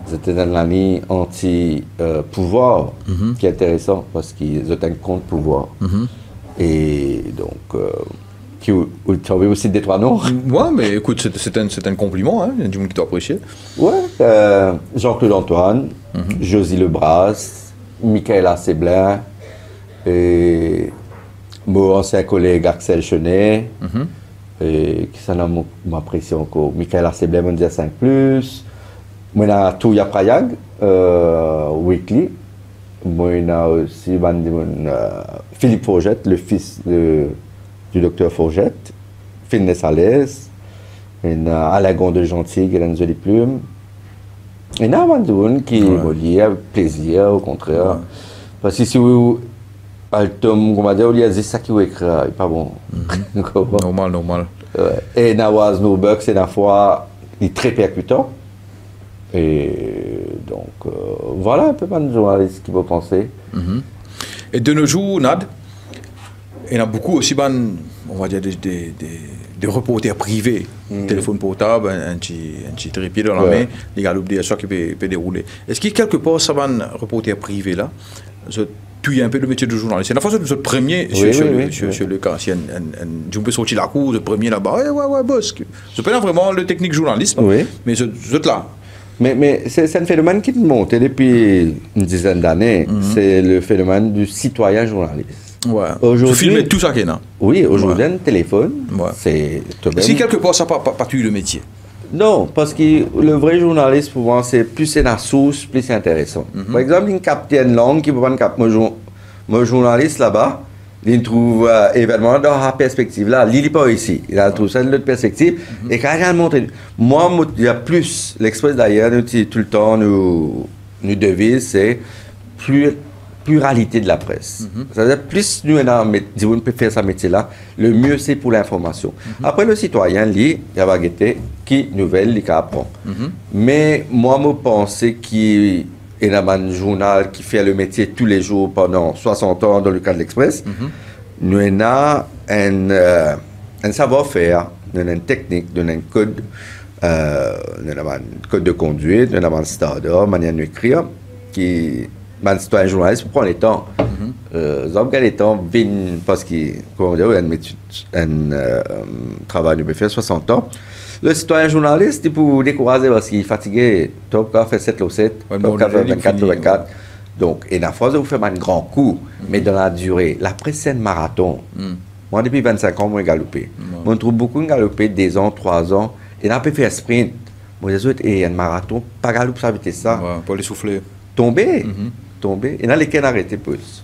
C'était dans l'année anti-pouvoir qui est intéressant parce qu'ils ont un contre-pouvoir. Et donc, qui trouve aussi des 3 noms. Ouais, mais écoute, c'est un compliment, hein, il y a du monde qui t'a apprécié. Ouais, Jean-Claude Antoine, Josie Lebras, Michaela Seblin, et mon ancien collègue Axel Chenet, et qui s'en a m'apprécié encore. Michaela Seblin, on dit 5+. Moi, il y a Touya Prayag, Weekly. Moi, il y a aussi Philippe Forget, le fils du docteur Forget. Finesse à l'aise. Il y a Alain de Gentil, qui a une jolie plume. Il y a Amandoun qui me dit avec plaisir, au contraire. Parce que si vous. On va dire, il y a ça qui est écrit, il n'est pas bon. Normal. Et Nawaz Nourberg, c'est la fois, il est très percutant. Et donc, voilà un peu de journalistes qui vont penser. Et de nos jours, Nad, il y en a beaucoup aussi, on va dire, des reporters privés. Téléphone portable, un petit trépied dans la main, les gars l'oublient, ça qui peut dérouler. Est-ce qu'il y a quelque part, ça va un reporter privé là? Tu as un peu le métier de journaliste. C'est la fois que le premier sur le cas. Si tu peux sortir la cour, le premier là-bas, ouais, boss. Je peux pas vraiment le technique journalisme, mais je là. Mais c'est un phénomène qui monte depuis une dizaine d'années. C'est le phénomène du citoyen journaliste. Tu filmes tout ça qu'il y a. Oui, aujourd'hui, un téléphone, c'est... Si quelque part, ça n'a pas tué le métier. Non, parce que le vrai journaliste, pour moi, c'est plus c'est la source, plus c'est intéressant. Par exemple, une capitaine langue qui peut pas mon journaliste là-bas, il trouve événement dans la perspective là, il n'est pas ici, il a trouvé ça de l'autre perspective. Et quand il a montré, moi, il y a plus, l'Express d'ailleurs, nous tout le temps, nous devise, c'est pluralité de la presse. C'est-à-dire, plus nous, on peut faire ce métier-là, le mieux c'est pour l'information. Après, le citoyen, lui, il va guetter qui nouvelle, il apprend. Mais moi, je pense qu'il y a un journal qui fait le métier tous les jours pendant 60 ans dans le cas de l'Express. Nous avons un savoir-faire, une technique, un code, un code de conduite, un standard, manière d'écrire, qui, un citoyen journaliste, prend les temps. Les hommes qui ont les temps viennent parce qu'ils, comment dire, un travail de faire 60 ans. Le citoyen journaliste, il peut décourager parce qu'il est fatigué. Top, quand fait 7 ou 7, top, quand fait 24 ou 24. Donc, et la fois, vous faites un grand coup, mais dans la durée. La presse, c'est un marathon. Moi, depuis 25 ans, moi, j'ai galopé. On trouve beaucoup de galopé, 2 ans, 3 ans. Et là, on peut faire sprint. Moi, je dis, un marathon, pas galop, ça veut dire ça. Ouais, pour les souffler. Tomber. Tomber. Et là, les cannes arrêtés plus.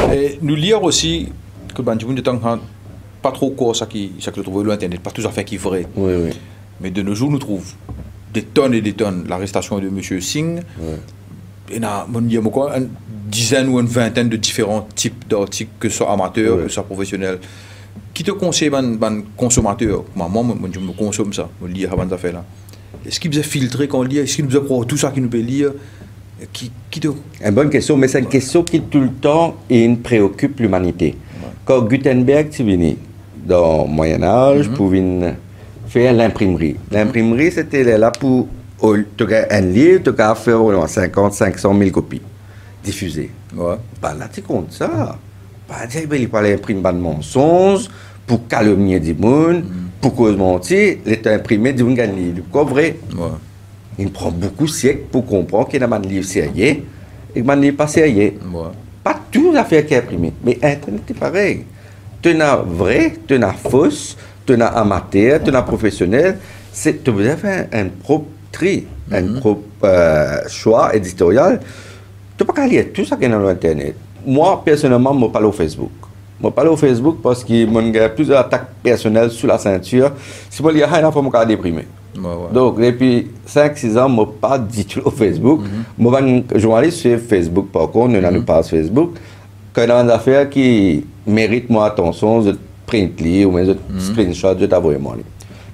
Et nous lire aussi que Bandimoun de temps pas trop quoi ça qui le trouve sur internet, pas tout à fait qui est vrai. Oui, oui. Mais de nos jours, nous trouvons des tonnes et des tonnes. L'arrestation de M. Singh, il y a une dizaine ou une vingtaine de différents types d'articles, que ce soit amateurs, que ce soit professionnels. Qui te conseille, un consommateur? Moi, je me consomme ça, je lis avant de faire là. Est-ce qu'il vous a filtré quand on lit? Est-ce qu'il nous a pris tout ça qu'il nous peut lire? Qui te... Une bonne question, mais c'est une question qui tout le temps préoccupe l'humanité. Quand Gutenberg est venu dans le Moyen-Âge pour faire l'imprimerie. L'imprimerie, c'était là pour un livre, tu as fait 50, 500 000 copies diffusées. Bah, là, tu comptes ça. Bah, il fallait imprimer de mensonges pour calomnier du monde, pour cause mentir, il est imprimé du monde gagne livre. Pourquoi vrai? Il prend beaucoup de siècles pour comprendre qu'il y a un livre sérieux et un livre pas sérieux. Pas tout l'affaire qui est imprimée, mais Internet est pareil. Tu as vrai, tu as fausse, tu as amateur, tu as professionnel. Tu as fait un propre tri, un propre choix éditorial. Tu ne peux pas lire tout ça qui est dans l'Internet. Moi, personnellement, je parle au Facebook. Je parle au Facebook parce qu'il y a plusieurs attaques personnelles sous la ceinture. Si je lis rien, il faut me déprimer. Donc, depuis 5-6 ans, je ne pas du tout au Facebook. Je suis un journaliste sur Facebook, par contre, on a une page Facebook. Quand il y a des affaires qui méritent mon attention, je print ou je screenshot, je t'avoue moi.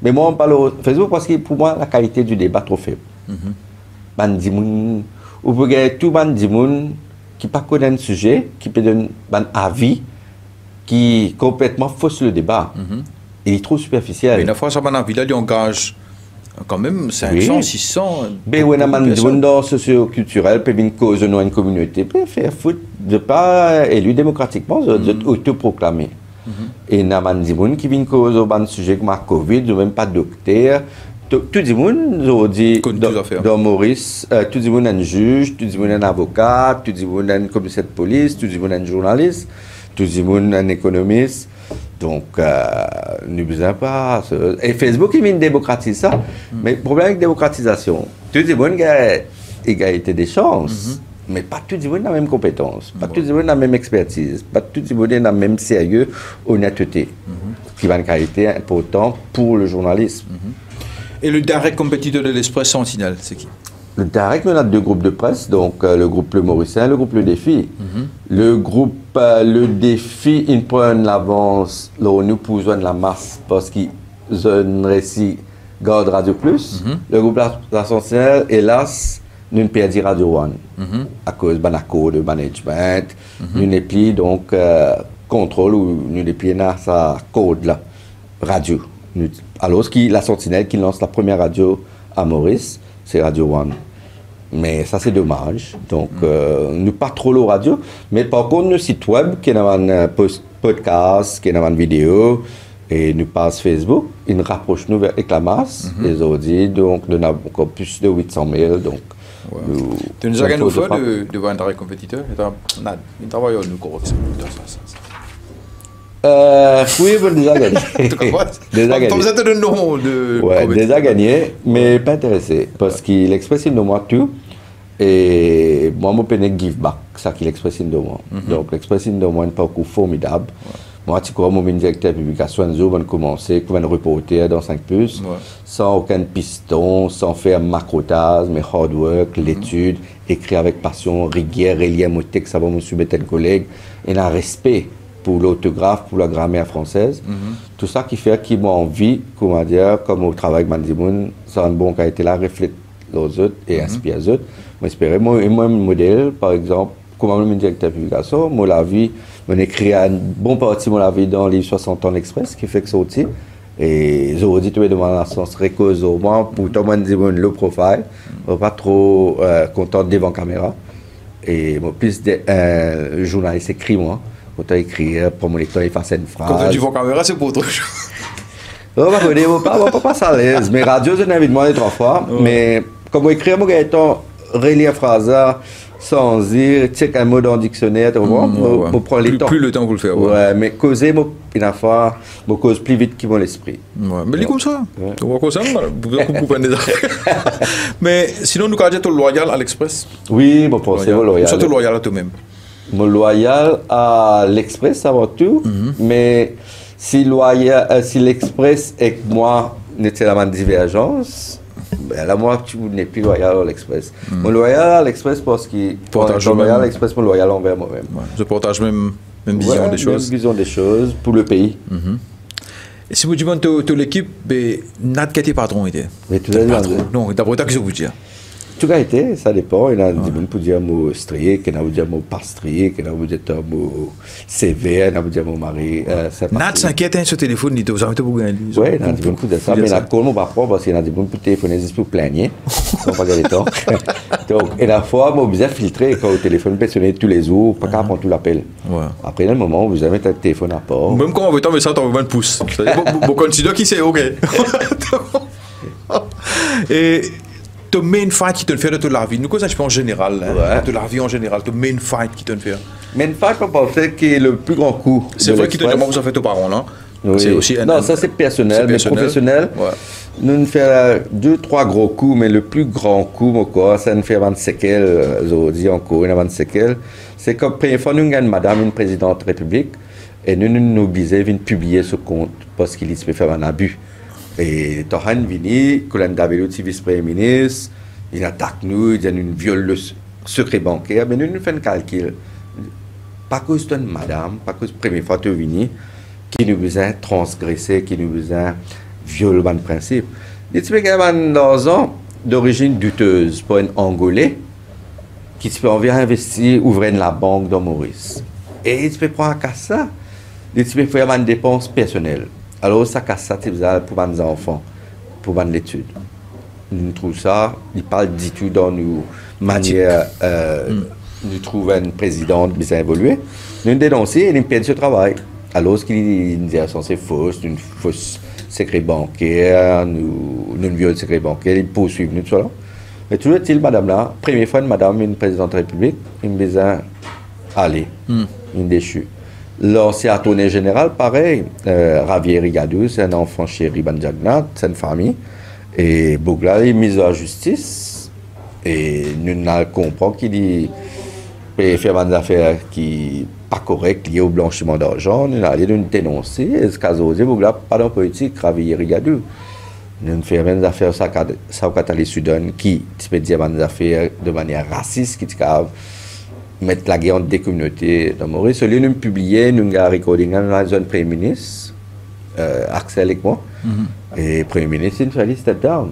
Mais moi, je parle au Facebook parce que pour moi, la qualité du débat est trop faible. Ou vous avez tout le monde qui ne connaît pas un sujet, qui peut donner un avis qui complètement fausse le débat. Il est trop superficiel. Mais une fois, ça m'a envie d'aller engage quand même 500, 600. Mais oui, on a socio-culturel, peut une cause dans une communauté, peut faire foutre de pas élu démocratiquement, autoproclamé. Et on a des gens qui viennent cause au sujet comme la Covid, même pas docteur. Tout le monde dit dans Maurice, tout le monde est un juge, tout le monde est un avocat, tout le monde est un commissaire de police, tout le monde est un journaliste, tout le monde est un économiste. Donc, nous ne besoin pas. Et Facebook, il vient démocratiser ça. Mais le problème avec la démocratisation, tout le monde a égalité des chances, mais pas tout le monde a la même compétence, pas tout le monde a la même expertise, pas tout le monde a le même sérieux, honnêteté, qui va une qualité importante pour le journalisme. Et le direct compétiteur de l'Express Sentinelle, c'est qui? Le direct, on a 2 groupes de presse, donc le groupe Le Mauricien et le groupe Le Défi. Le groupe Le Défi, il prend l'avance, nous posons la masse parce qu'ils ont un récit garde Radio Plus. Le groupe La Sentinelle, hélas, nous perdons Radio One à cause d'un accord de management. Nous n'est plus donc contrôle ou nous n'est plus dans sa code là, radio. Alors que La Sentinelle qui lance la première radio à Maurice, c'est Radio One. Mais ça, c'est dommage. Donc, nous pas trop la radio. Mais par contre, le site web, qui est dans un podcast, qui est dans une vidéo, et nous passe Facebook, il nous rapproche nous avec la masse, les audits. Donc, nous avons encore plus de 800 000. Donc, tu nous as gagné une fois devant un direct compétiteur? Il travaille nous correctement. Oui, vous déjà gagné. Déjà gagné. Vous êtes de nom de. Ouais, déjà gagné, mais pas intéressé. Parce qu'il exprime de moi tout. Et moi, je peux give back, ça qu'il exprime de moi. Donc, l'expression de moi est un parcours formidable. Moi, tu crois, mon directeur de publication, on a commencé comme un reporter dans 5 plus, sans aucun piston, sans faire macrotage, mais hard work, l'étude, écrire avec passion, rigueur, relier mon texte, ça va me soumettre un collègue, et un respect pour l'autographe, pour la grammaire française. Tout ça qui fait qu'il m'a envie, comment dire, comme au travail avec Mandimoun, ça a une bonne qualité là, reflète les autres et inspire les autres. J'espère, moi, un modèle, par exemple, comment je suis directeur de publication, moi la vie, on écrit une bonne partie de la vie dans les 60 ans l'Express, qui fait que ça aussi. Et j'ai dit, tu me demandes la sens récuse au moins, pour tout le monde dire le profile, je ne pas trop content devant la caméra. Et moi, plus de journaliste écrit, moi, quand tu écris, pour mon lecteur, il fasse une phrase. Quand tu dis devant la caméra, c'est pour autre chose. Je ne vais pas à l'aise, mais radio, je n'ai demandé 3 fois, mais comme je écris, je vais relire la phrase sans dire, tu sais qu'un mot dans le dictionnaire, tu vois, je prends le temps. Plus le temps pour le faire. Ouais, mais causer, une fois, je cause plus vite que mon esprit. Ouais, mais c'est comme ça. Tu vois comme ça, vous pouvez des affaires. Mais sinon, nous, quand tu es loyal à l'Express. Oui, je pense que loyal. Surtout loyal à toi-même. Je suis loyal à l'Express avant tout, mais si l'Express et que moi, nous étions dans une divergence, ben là, moi, tu n'es plus loyal à l'Express. Je suis loyal à l'Express parce que je suis loyal à l'Express, je suis loyal envers moi-même. Ouais, je partage même vision des choses. Même vision des choses pour le pays. Et si vous dites que l'équipe, n'a pas été patron. Mais tout à l'heure, non, d'abord, qu'est-ce que vous dites? Tout a été, ça dépend. Il y a des gens qui dire mot strié, qui ont dire mot pas strié, qui ont dire mot sévère, qui ont dire mot mari. Nat s'inquiète sur le téléphone, il vous avez pour gagner. Oui, il y a des gens qui disent ça, mais il y a des gens qui pas parce qu'il y a des gens qui téléphoner juste pour plaigner. Ils n'ont pas gagné le temps. Donc, et la fois, moi, vous avez filtré quand le téléphone peut sonner tous les jours, pas qu'à prendre tout l'appel. Après, le moment où vous avez un téléphone à port. Même quand on veut tomber ça, on veut 20 pouces. Vous considérez qui c'est OK. Et le main fight qui te fait de toute la vie, nous quoi ça je pense en général, de la vie en général, le main fight qui te fait. Main fight, on pense que est le plus grand coup. C'est vrai qu'il te demande vous en faites aux parents là. Oui. C'est aussi non, ça c'est personnel, mais professionnel. Ouais. Nous nous faisons 2-3 gros coups, mais le plus grand coup, quoi, ça nous fait 20 séquelles, je dis encore, une 20 séquelles. C'est comme la première fois nous gagnons madame, une présidente de la République, et nous obligés de publier ce compte parce qu'il se peut faire un abus. Et Tohan vini, Colin Davidout, vice-premier ministre, il attaque nous, il nous viole le secret bancaire, mais nous faisons un calcul. Pas cause d'une madame, pas cause de la première fois que tu vini, qui nous a transgressé, qui nous a violé le principe. Il y a un argent d'origine douteuse pour un Angolais qui peut envie investir, ouvrir la banque dans Maurice. Et il peut prendre à ça, il peut faire une dépense personnelle. Alors, ça casse ça pour les enfants, pour l'étude. Nous trouvons ça, il parle du tout dans nos manières, nous trouvons un président qui a évolué. Nous dénonçons et nous perdons ce travail. Alors, ce qu'il dit c'est fausse, une fausse secret bancaire, nous violons le secret bancaire, ils poursuivent nous, tout ça. Mais toujours est-il, madame là, première fois, madame, une présidente de la République, il me dit, allez, une déchue. L'ancien attorney général, pareil, Javier Rigadou, c'est un enfant chéri Banjagnat, c'est une famille. Et Bougla est mis à la justice. Et nous comprenons qu'il peut faire des affaires qui ne sont pas correctes liées au blanchiment d'argent. Nous allons nous dénoncer. Et ce cas là Bougla, pas dans la politique, Javier Rigadou. Nous faisons des affaires au Catalogne Soudan qui peut dire des affaires de manière raciste, qui mettre la guerre entre des communautés dans Maurice. Celui nous publié, nous avons recordé dans la zone Premier ministre, Axel et moi. Et Premier ministre, il fallait step down.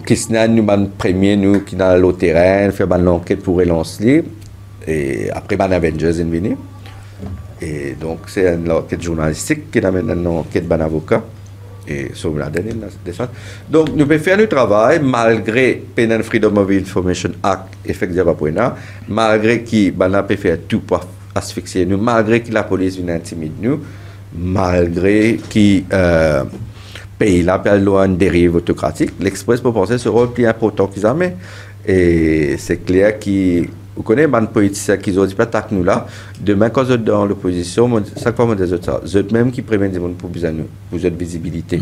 Kisnan, nous avons premier, nous qui dans le terrain, fait une enquête pour relancer. Et après, les Avengers sont venus. Et donc, c'est une enquête journalistique qui amène une enquête d'un avocat. Et sur la dernière descente. Donc, nous pouvons faire notre travail malgré le Freedom of Information Act, effectivement, malgré qu'il peut faire tout pour asphyxier nous, malgré que la police vient intimider nous, malgré que pays là peut avoir une dérive autocratique, l'Express peut penser ce rôle plus important qu'ils ont. Et c'est clair que vous connaissez les politiciens qui ont dit pas attaquer nous là. Demain, quand vous êtes dans l'opposition, chaque fois, vous êtes ça. Vous êtes même qui préviennent des gens pour besoin de nous. Vous êtes visibilité.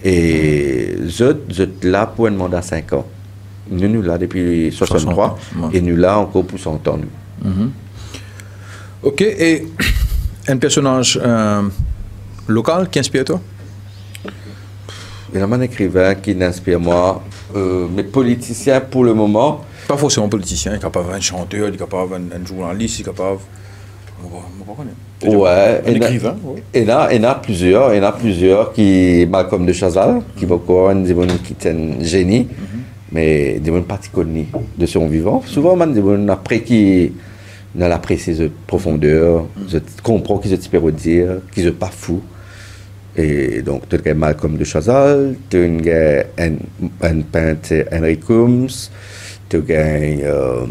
Et vous êtes là pour un mandat 5 ans. Nous là depuis 63. Et nous là encore pour 100 ans. Ok. Et un personnage local qui inspire toi? Il y a un écrivain qui m'inspire moi. Mais politicien pour le moment. Pas forcément un politicien, il est capable d'un chanteur, il est capable d'un journaliste, il est capable. Ouais, un écrivain. Il y en a plusieurs qui, Malcolm de Chazal, qui va encore des gens qui sont un génie, mais des gens pas connus de son vivant. Souvent, des gens après qui dans l'apprécier de profondeur, je comprends qu'ils se dire, qu'ils ne sont pas fous. Et donc, tu as Malcolm de Chazal, tu as un peintre Henry Coombs, tu as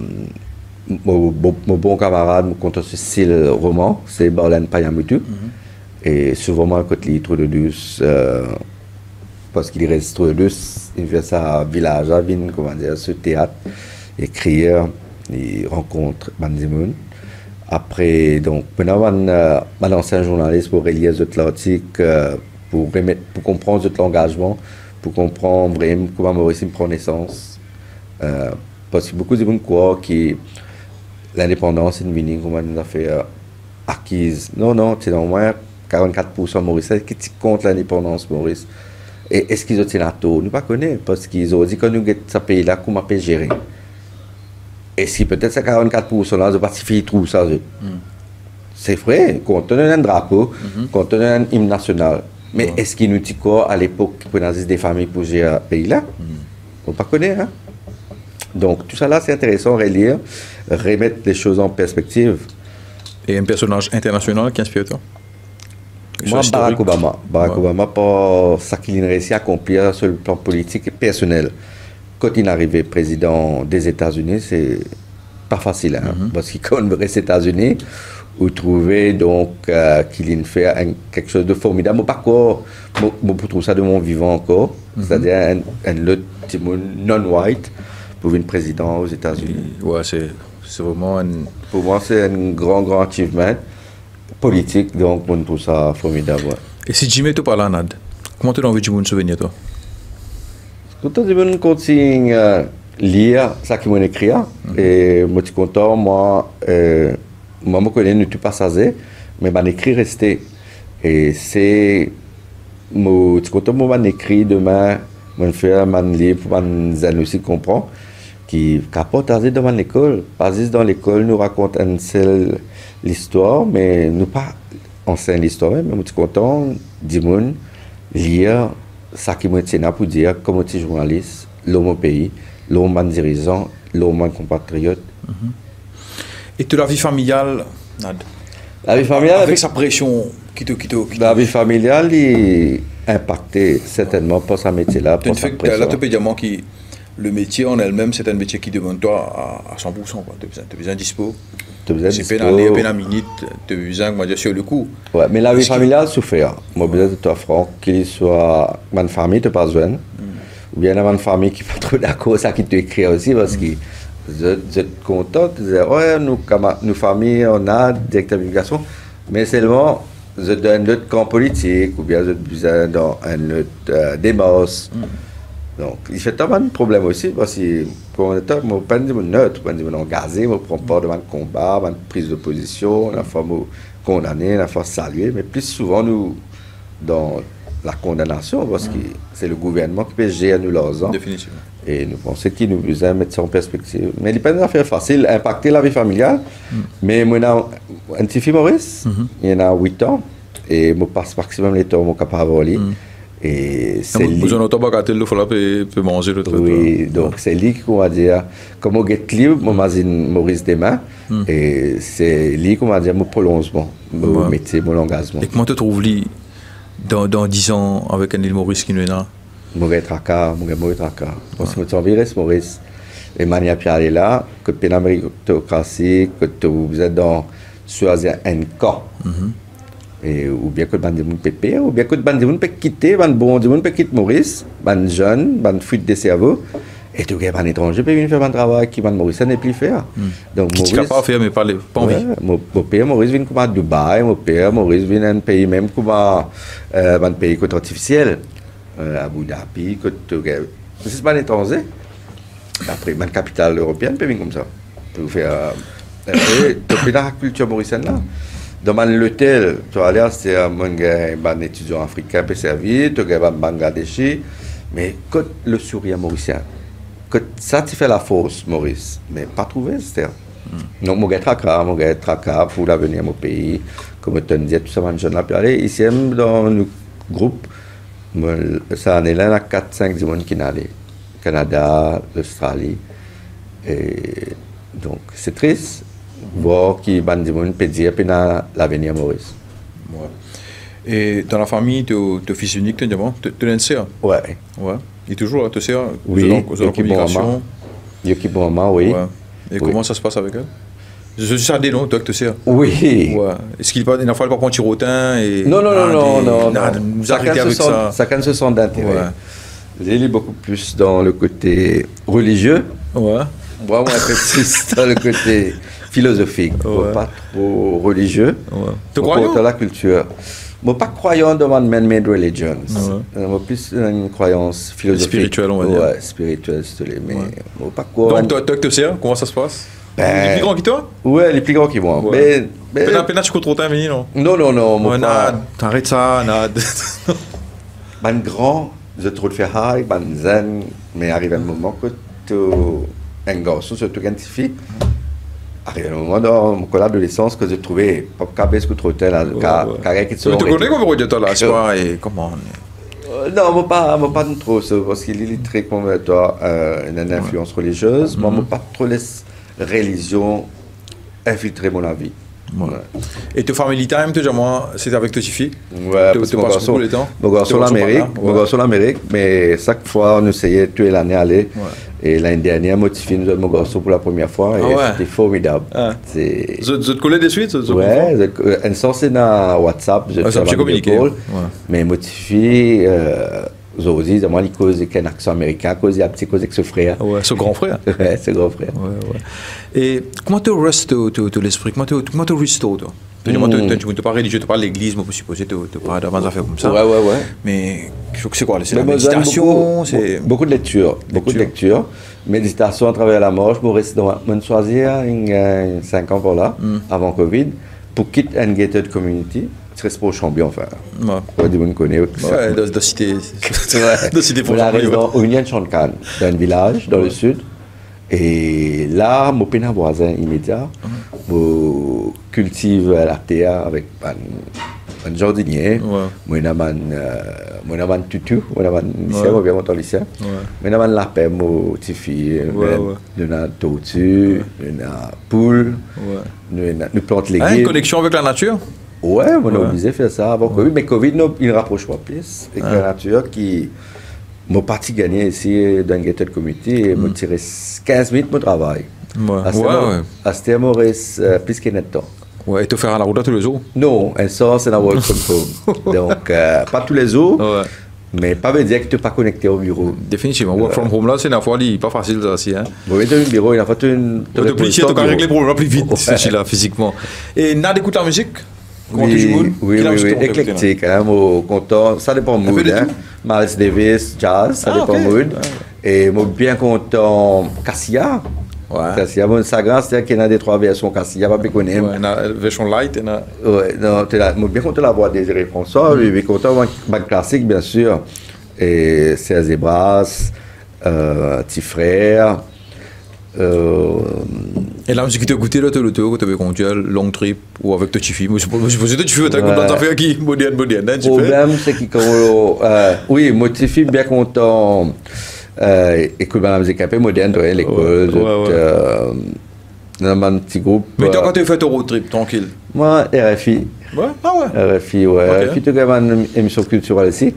mon bon camarade, mon conteur ce style roman, c'est Barlan Payamutu. Et souvent, moi, quand il est trop de douce, parce qu'il reste trop de douce, il fait ça village, comment dire, ce théâtre, écrire, il rencontre Bandimoun. Après, donc, maintenant, je lance un journaliste pour relire l'Atlantique, pour comprendre l'engagement, pour comprendre vraiment comment Maurice prend naissance. Parce que beaucoup de gens croient que l'indépendance est une mini, comment on a fait acquise. Non, c'est au moins 44% Maurice. Est-ce qu'ils comptent l'indépendance, Maurice? Et est-ce qu'ils ont été NATO? Nous ne pas connaissons, parce qu'ils ont dit que nous avons ce pays-là, comment on peut gérer. Et si peut-être ces 44% là, ils pacifier tout ça. C'est vrai, quand on a un drapeau, quand on a un hymne national, mais est-ce qu'il nous dit quoi à l'époque pour nous des familles pour gérer ce pays-là? On ne pas connaît, hein? Donc tout ça là, c'est intéressant, relire, remettre les choses en perspective. Et un personnage international qui inspire toi? Moi, Barack Obama. Barack Obama, pour ça qu'il a réussi à accomplir sur le plan politique et personnel. Quand il est arrivé président des États-Unis, c'est pas facile, hein, parce qu'il connaît les États-Unis, vous trouvez donc qu'il a fait quelque chose de formidable. Pas quoi, moi, pour trouver ça de mon vivant encore, c'est-à-dire un non-white pour une président aux États-Unis. Ouais, c'est vraiment Pour moi, c'est un grand achievement politique, donc on trouve ça formidable. Ouais. Et si Jimmy te parle en Nad, comment tu as envie de me souvenir toi? Tout le monde continue à lire ça qui m'a écrit. Et moi, je suis content, moi, je connais ne tout pas ça, mais mon écrit resté. Et c'est. Je suis content, moi, mon écrit demain, je fais un livre pour mon aussi comprend, qui capote dans l'école. Pas juste dans l'école, nous raconte une seule l'histoire, mais nous pas enseigne l'histoire, mais je suis content, dis-moi, lire. Ça qui m'a été pour dire, comme je suis journaliste, l'homme au pays, l'homme dirigeant, l'homme compatriote. Et de la vie familiale, Nad? La vie familiale. Avec sa pression qui te. La vie familiale est impactée certainement par ce métier-là. Là, tu peux dire que le métier en elle-même, c'est un métier qui demande toi à 100%. Tu as besoin de dispo. C'est peine à aller, peine à minute, tu as besoin de sur le coup. Ouais, mais la vie familiale souffre. Moi, je besoin de toi, Franck, qu'il soit ma famille, tu n'as pas besoin. Ou bien une famille qui n'est pas trop d'accord, ça qui t'écrit aussi, parce que je suis content de dire, ouais, nous famille, on a directeur de publication, mais seulement, je donne un autre camp politique, ou bien je besoin dans un autre démos. Donc, il fait tellement de problèmes aussi, parce que, pour un temps, je ne pas neutre, je ne suis pas engagé, je ne prends pas de combat, de prise de position, la fois condamner, la fois saluer, mais plus souvent, nous, dans la condamnation, parce que c'est le gouvernement qui peut gérer nous leurs ans. Définitivement. Et nous pensons qu'il nous besoin de mettre ça en perspective. Mais il n'est pas une affaire facile, impacter la vie familiale. Mais moi, un petit fils Maurice, il y en a 8 ans, et je passe maximum les temps, mon capable de lire. Et c'est lui. Vous en avez pas gâté le faut peut manger le truc. Oui, donc c'est lui qui va dire comment get libre, moi Maurice demain et c'est lui qui va dire mon prolongement, mon métier, mon engagement. Et comment tu trouves lui dans 10 ans avec un île Maurice qui nous est là? Mon tracas, mon tracas. Parce que tu virus Maurice et Mania Pierre est là, que la méritocratie, que vous êtes dans choisir un camp. Et, ou bien que le bandit peut perdre, ou bien que le bandit peut quitter, le bon monde peut quitter Maurice, le jeune, le fuite de cerveau, et tout le monde étranger peut venir faire un travail qui Maurice n'est plus faire. Donc Maurice. Qui ne pas faire, mais pas envie. Mon père Maurice vient comme à Dubaï, mon père Maurice vient d'un pays même comme un pays artificiel, Abu Dhabi, c'est pas un étranger. Après, une capitale européenne peut venir comme ça. Pour faire. Tu la culture mauricienne là. Dans l'hôtel, tu vas aller, c'est un étudiant africain qui peut servir, tu as un Bangladeshi, mais quand le sourire mauricien, quand ça tu fais la force, Maurice, mais pas trouvé, c'est-à-dire. Donc, mon gars tracas pour l'avenir de mon pays, comme tu disais, tout ça, man, jeune là, puis aller, ici, dans le groupe, ça en est là, 4-5 personnes qui sont allés. Canada, l'Australie, et donc c'est triste. voir qui bandimon peut dire puis dans l'avenir Maurice. Ouais. Et dans la famille, tu es fils unique, tu as une sœur? Ouais. Ouais. Et toujours là, tu sais, Oui, la communication. Il y a maman, oui. Ouais. Et comment ça se passe avec elle? Je suis sadé, non, toi que tu sais. Oui. Ouais. Est-ce qu'il n'a pas prendre tirotin et... Non. Nous arrêter avec ça. Chacun se sent d'intérêt. Ouais. Il est beaucoup plus dans le côté religieux. Ouais. Moi, un peu plus dans le côté philosophique. Ouais. Pas trop religieux. Ouais. Tu crois dans la culture. Moi, pas croyant dans man-made religions. Ouais. Moi, plus une croyance philosophique. Spirituelle, on va dire. Ouais, spirituelle, mais moi, pas quoi. Donc, toi que tu sais, comment ça se passe? Il est plus grand que toi? Ouais, il est plus grand que moi. Ouais. Mais tu comptes trop ta vie, non? Non. Ouais, t'arrêtes ça, Nad. Ben grand, je trouve faire high, ben zen, mais arrive un moment que tu un garçon, surtout une fille, arrive un moment dans mon collège d'adolescence que je trouvais pas capable de trop tel, car qui tu connais comment tu es là, soir et comment? Non, moi pas trop ça, parce qu'il est très comme toi, une influence religieuse, moi pas trop laisse religion infiltrer mon avis. Ouais. Et ton family time, c'est avec tes filles? Ouais, parce que mon garçon l'Amérique, mais chaque fois on essayait de tuer l'année aller. Ouais. Et l'année dernière, motivé nous mon garçon pour la première fois et c'était formidable. Ah. Je te connais de suite? Ouais, un sens c'est dans WhatsApp, je communiqué. Mais motivé, aujourd'hui, moi, il cause avec un accent américain, cause un petit cause avec ce frère. Ouais, ce grand frère. Ouais, ce grand frère. Ouais. Et comment tu restes l'esprit? Comment tu restores, toi? Tu n'es pas religieux, tu parles de l'église, mais je suppose que tu parles d'avant affaires comme ça. Ouais. Mais c'est quoi? C'est la méditation? Beaucoup de lectures. Méditation à travers la mort. Je reste dans mon choisir 5 ans pour là, avant Covid, pour quitter une gated community. Je reste pour Chambly, enfin. Ouais, du monde connaît. Ouais, de cité. De cité pour Chambly. On arrive dans Union Chancan, dans un village dans le sud. Et là, mon pénin voisin immédiat, je cultive la terre avec un jardinier. Moi, j'ai un tutu, moi, j'ai un lycée. Moi, j'ai un lapin, mon petit fille. J'ai un tortue, j'ai une poule, nous plantons légumes. Une connexion avec la nature? Ouais, on a obligé de faire ça avant Covid, mais Covid, il rapproche pas plus avec la nature qui... Mon parti gagné ici dans le gated community et m'a tiré 15 minutes de travail. À ce terme, il reste plus qu'un temps. Ouais, et tu fais à la route tous les jours? Non, un soir, c'est la work from home. Donc, pas tous les jours, mais pas veut dire que tu n'es pas connecté au bureau. Définitivement. Work from home, là, c'est une fois, pas facile ça aussi. Oui, tu as un bureau, il a fait une... Tu as plus de temps, tu as réglé le problème plus vite, c'est là, physiquement. Et Nad écoute la musique? Oui, éclectique, content, ça dépend du mood. Miles Davis, jazz, ça dépend du mood. Et moi, bien content, Cassia. Cassia, mon Instagram, c'est-à-dire qu'il y a des 3 versions Cassia, pas plus qu'on aime. Ouais, la version light. Ouais, non, moi, bien content de la voix des Désiré François, bien content de la classique, bien sûr. Et Serge Brass, Petit Frère. Et la musique que tu as goûté là, tu avais conduit un long trip ou avec ta fille. Je suppose que tu fais une affaire qui est moderne. Le problème, c'est que oui, moi, je suis bien content. Écoute, la musique un peu moderne, à l'école. Dans un petit groupe. Mais toi, quand tu fais ton road trip, tranquille? Moi, RFI. RFI, RFI, tu as une émission culturelle ici.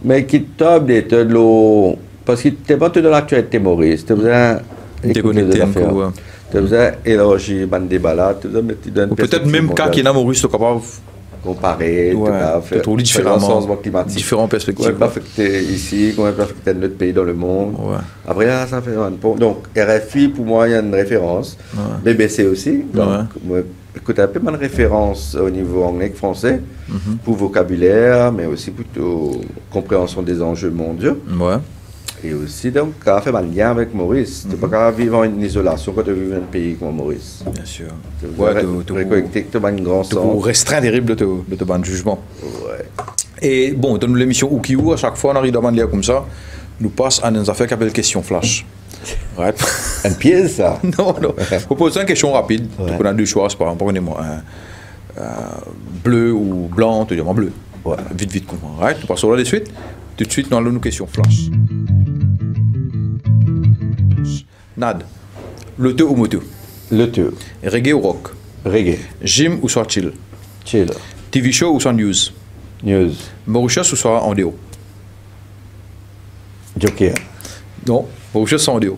Mais qui top des l'eau. Parce que tu n'es pas dans l'actualité, Maurice. Tu as besoin. Déconnecté un peu, tu as besoin d'élargir des balades, tu as besoin ou peut-être même quand il y a Maurice, tu es capable de comparer, faire différentes perspectives. Comment pas affecté ici, comment pas affecté notre pays dans le monde. Après, ça fait un point. Donc, RFI, pour moi, il y a une référence. BBC aussi. Donc, écoute, un peu de référence au niveau anglais que français, pour vocabulaire, mais aussi pour compréhension des enjeux mondiaux. Et aussi, donc, ça fait mal lien avec Maurice. Tu ne peux pas vivre en isolation quand tu vis dans un pays comme Maurice. Bien sûr. Tu récolter, tu as un grand sens. Tu restreindre terrible de ton jugement. Et bon, dans l'émission Oukiou, à chaque fois, on arrive dans un comme ça, nous passe à une affaire qui s'appelle question flash. Un piège, ça? Non. Je vous pose une question rapide. On a 2 choix, par exemple, prenez-moi bleu ou blanc, tu dis bleu. Vite, comprends. Nous passons là de suite. Tout de suite, nous allons une question flash. Nad, l'auto ou moto? Le tout. Reggae ou rock? Reggae. Gym ou soit chill? Chill. TV show ou soit news? News. Mauritius ou soit en déo? Joker. Non, Mauritius sans déo.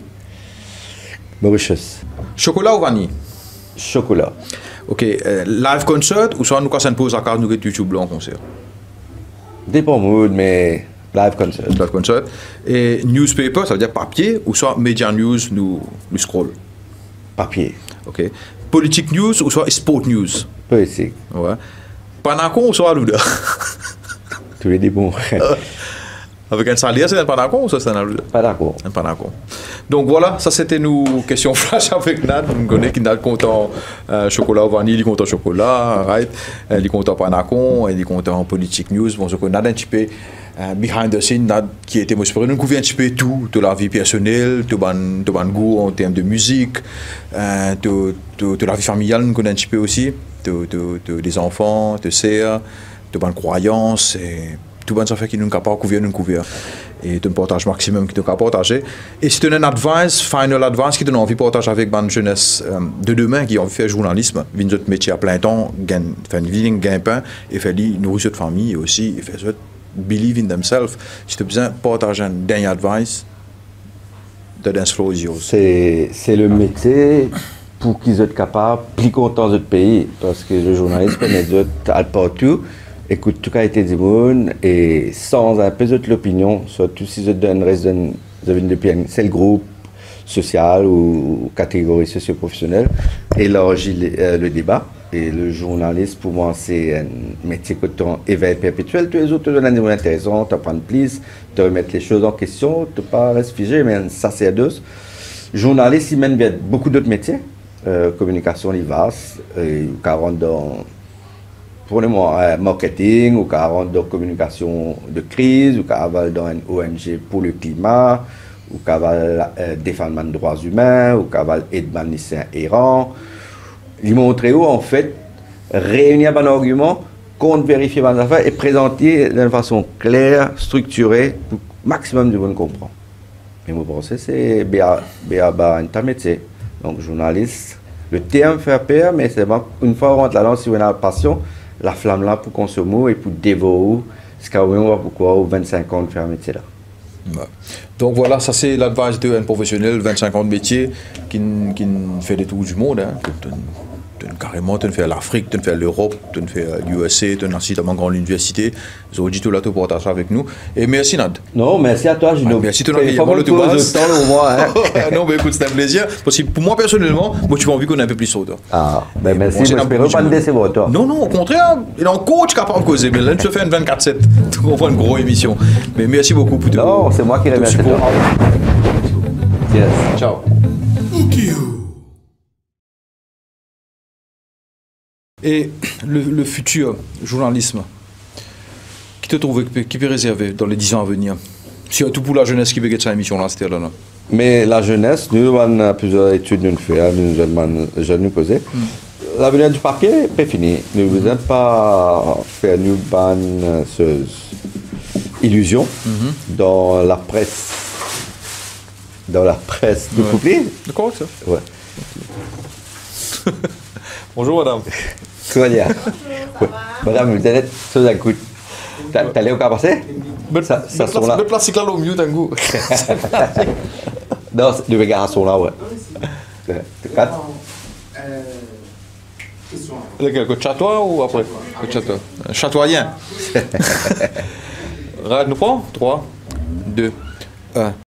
Mauritius. Chocolat ou vanille? Chocolat. Ok, live concert ou soit nous quand ça nous pose la carte nous que YouTube là en concert? Dépend mood, mais live concert. Live concert. Et newspaper, ça veut dire papier ou soit media news nous scroll? Papier. Ok. Politique news ou soit sport news? Politique. Ouais. Panacon ou soit Alouda? Tous les deux bons. Avec un salaire, c'est un panacon ou ça c'est un Alouda? Pas d'accord. Un panacon. Donc voilà, ça c'était nos questions flash avec Nad. Vous connaissez qui Nad content chocolat ou vanille, il est content chocolat, right? Il est content panacon, il est content politique news. Bon, je connais Nad un petit peu behind the scene, Nad qui était m'espéré nous couvrir un petit peu tout, de la vie personnelle, de bon goût en termes de musique, de la vie familiale, nous connaissons un petit peu aussi, des enfants, de sœurs, de bonnes croyances et tout bonnes affaires qui nous capable couvrir nous couvrir. Et de partage maximum qui nous capable partager. Et si tu as un advice, final advice qui te donne envie de partager avec une jeunesse de demain qui a envie de faire journalisme, vient notre métier à plein temps, faire une vie, gagner pain, et faire nourrir cette famille et aussi, et faire believe in themselves. Si tu as besoin de partager un dernier advice, the dance floor is yours. C'est le métier pour qu'ils soient capables, plus contents de pays, parce que le journaliste connaît d'autres partout, écoute toute qualité du monde et sans un peu de l'opinion, surtout si je donne depuis un seul groupe social ou catégorie socio-professionnelle, élargit le débat. Et le journaliste, pour moi, c'est un métier que tu éveilles perpétuel. Tous les autres te donnent un niveau intéressant, tu apprends plus, tu remettre les choses en question, tu ne pas rester figé, mais ça c'est à deux. Journaliste, il mène bien beaucoup d'autres métiers. Communication, il vaste, 40 dans pour le moment, marketing, ou 40 dans communication de crise, ou 40 dans une ONG pour le climat, ou 40 défendre les droits humains, ou 40 aider les lycéens errants. Il montre où, en fait, réunir un argument, compte vérifier les affaires et présenter d'une façon claire, structurée, pour que le maximum de monde comprend. Et moi, je pense que c'est un métier. Donc, journaliste, le terme fait peur, mais c'est une fois on rentre là-dedans, si on a la passion, la flamme là pour consommer et pour dévorer, ce qu'on va pourquoi 25 ans de faire un métier là. Ouais. Donc voilà, ça c'est l'advice d'un professionnel, 25 ans de métier, qui fait des tours du monde. Hein. Carrément, tu fais l'Afrique, tu fais l'Europe, tu fais l'USA, tu as dans une grande université. Ils ont dit tout là, tu partages avec nous. Et merci Nad. Non, merci à toi, Gino. Merci, tu n'as pas le temps Non, mais écoute, c'est un plaisir. Parce que pour moi, personnellement, moi, tu as envie qu'on ait un peu plus sur toi. Ah, ben merci, je n'espère pas me décevoir toi. Non, non, au contraire, il est en coach capable de causer. Mais là, tu fais une 24/7. Tu comprends une grosse émission. Mais merci beaucoup pour tout. Non, c'est moi qui remercie. Yes. Ciao. Et le futur journalisme, qui te trouve, qui peut réserver dans les 10 ans à venir? Surtout pour la jeunesse qui veut gagner cette émission-là, c'était là. Mais la jeunesse, nous avons plusieurs études nous faire, nous allons nous poser. L'avenir du papier est fini. Nous ne voulons pas faire une bonne illusion dans la presse. Dans la presse de couper. D'accord, ça? Ouais. Bonjour madame. Tout va bien. Ouais. Madame, vous êtes sous un coup. T'as allé au cas passé? Ça sont là. Le plastique là, au mieux d'un goût. Non, les gars sont là, ouais. Quatre. Lequel, le chatois ou après? Le chatois. Chatoyen. Nous prend 3, 2, 1.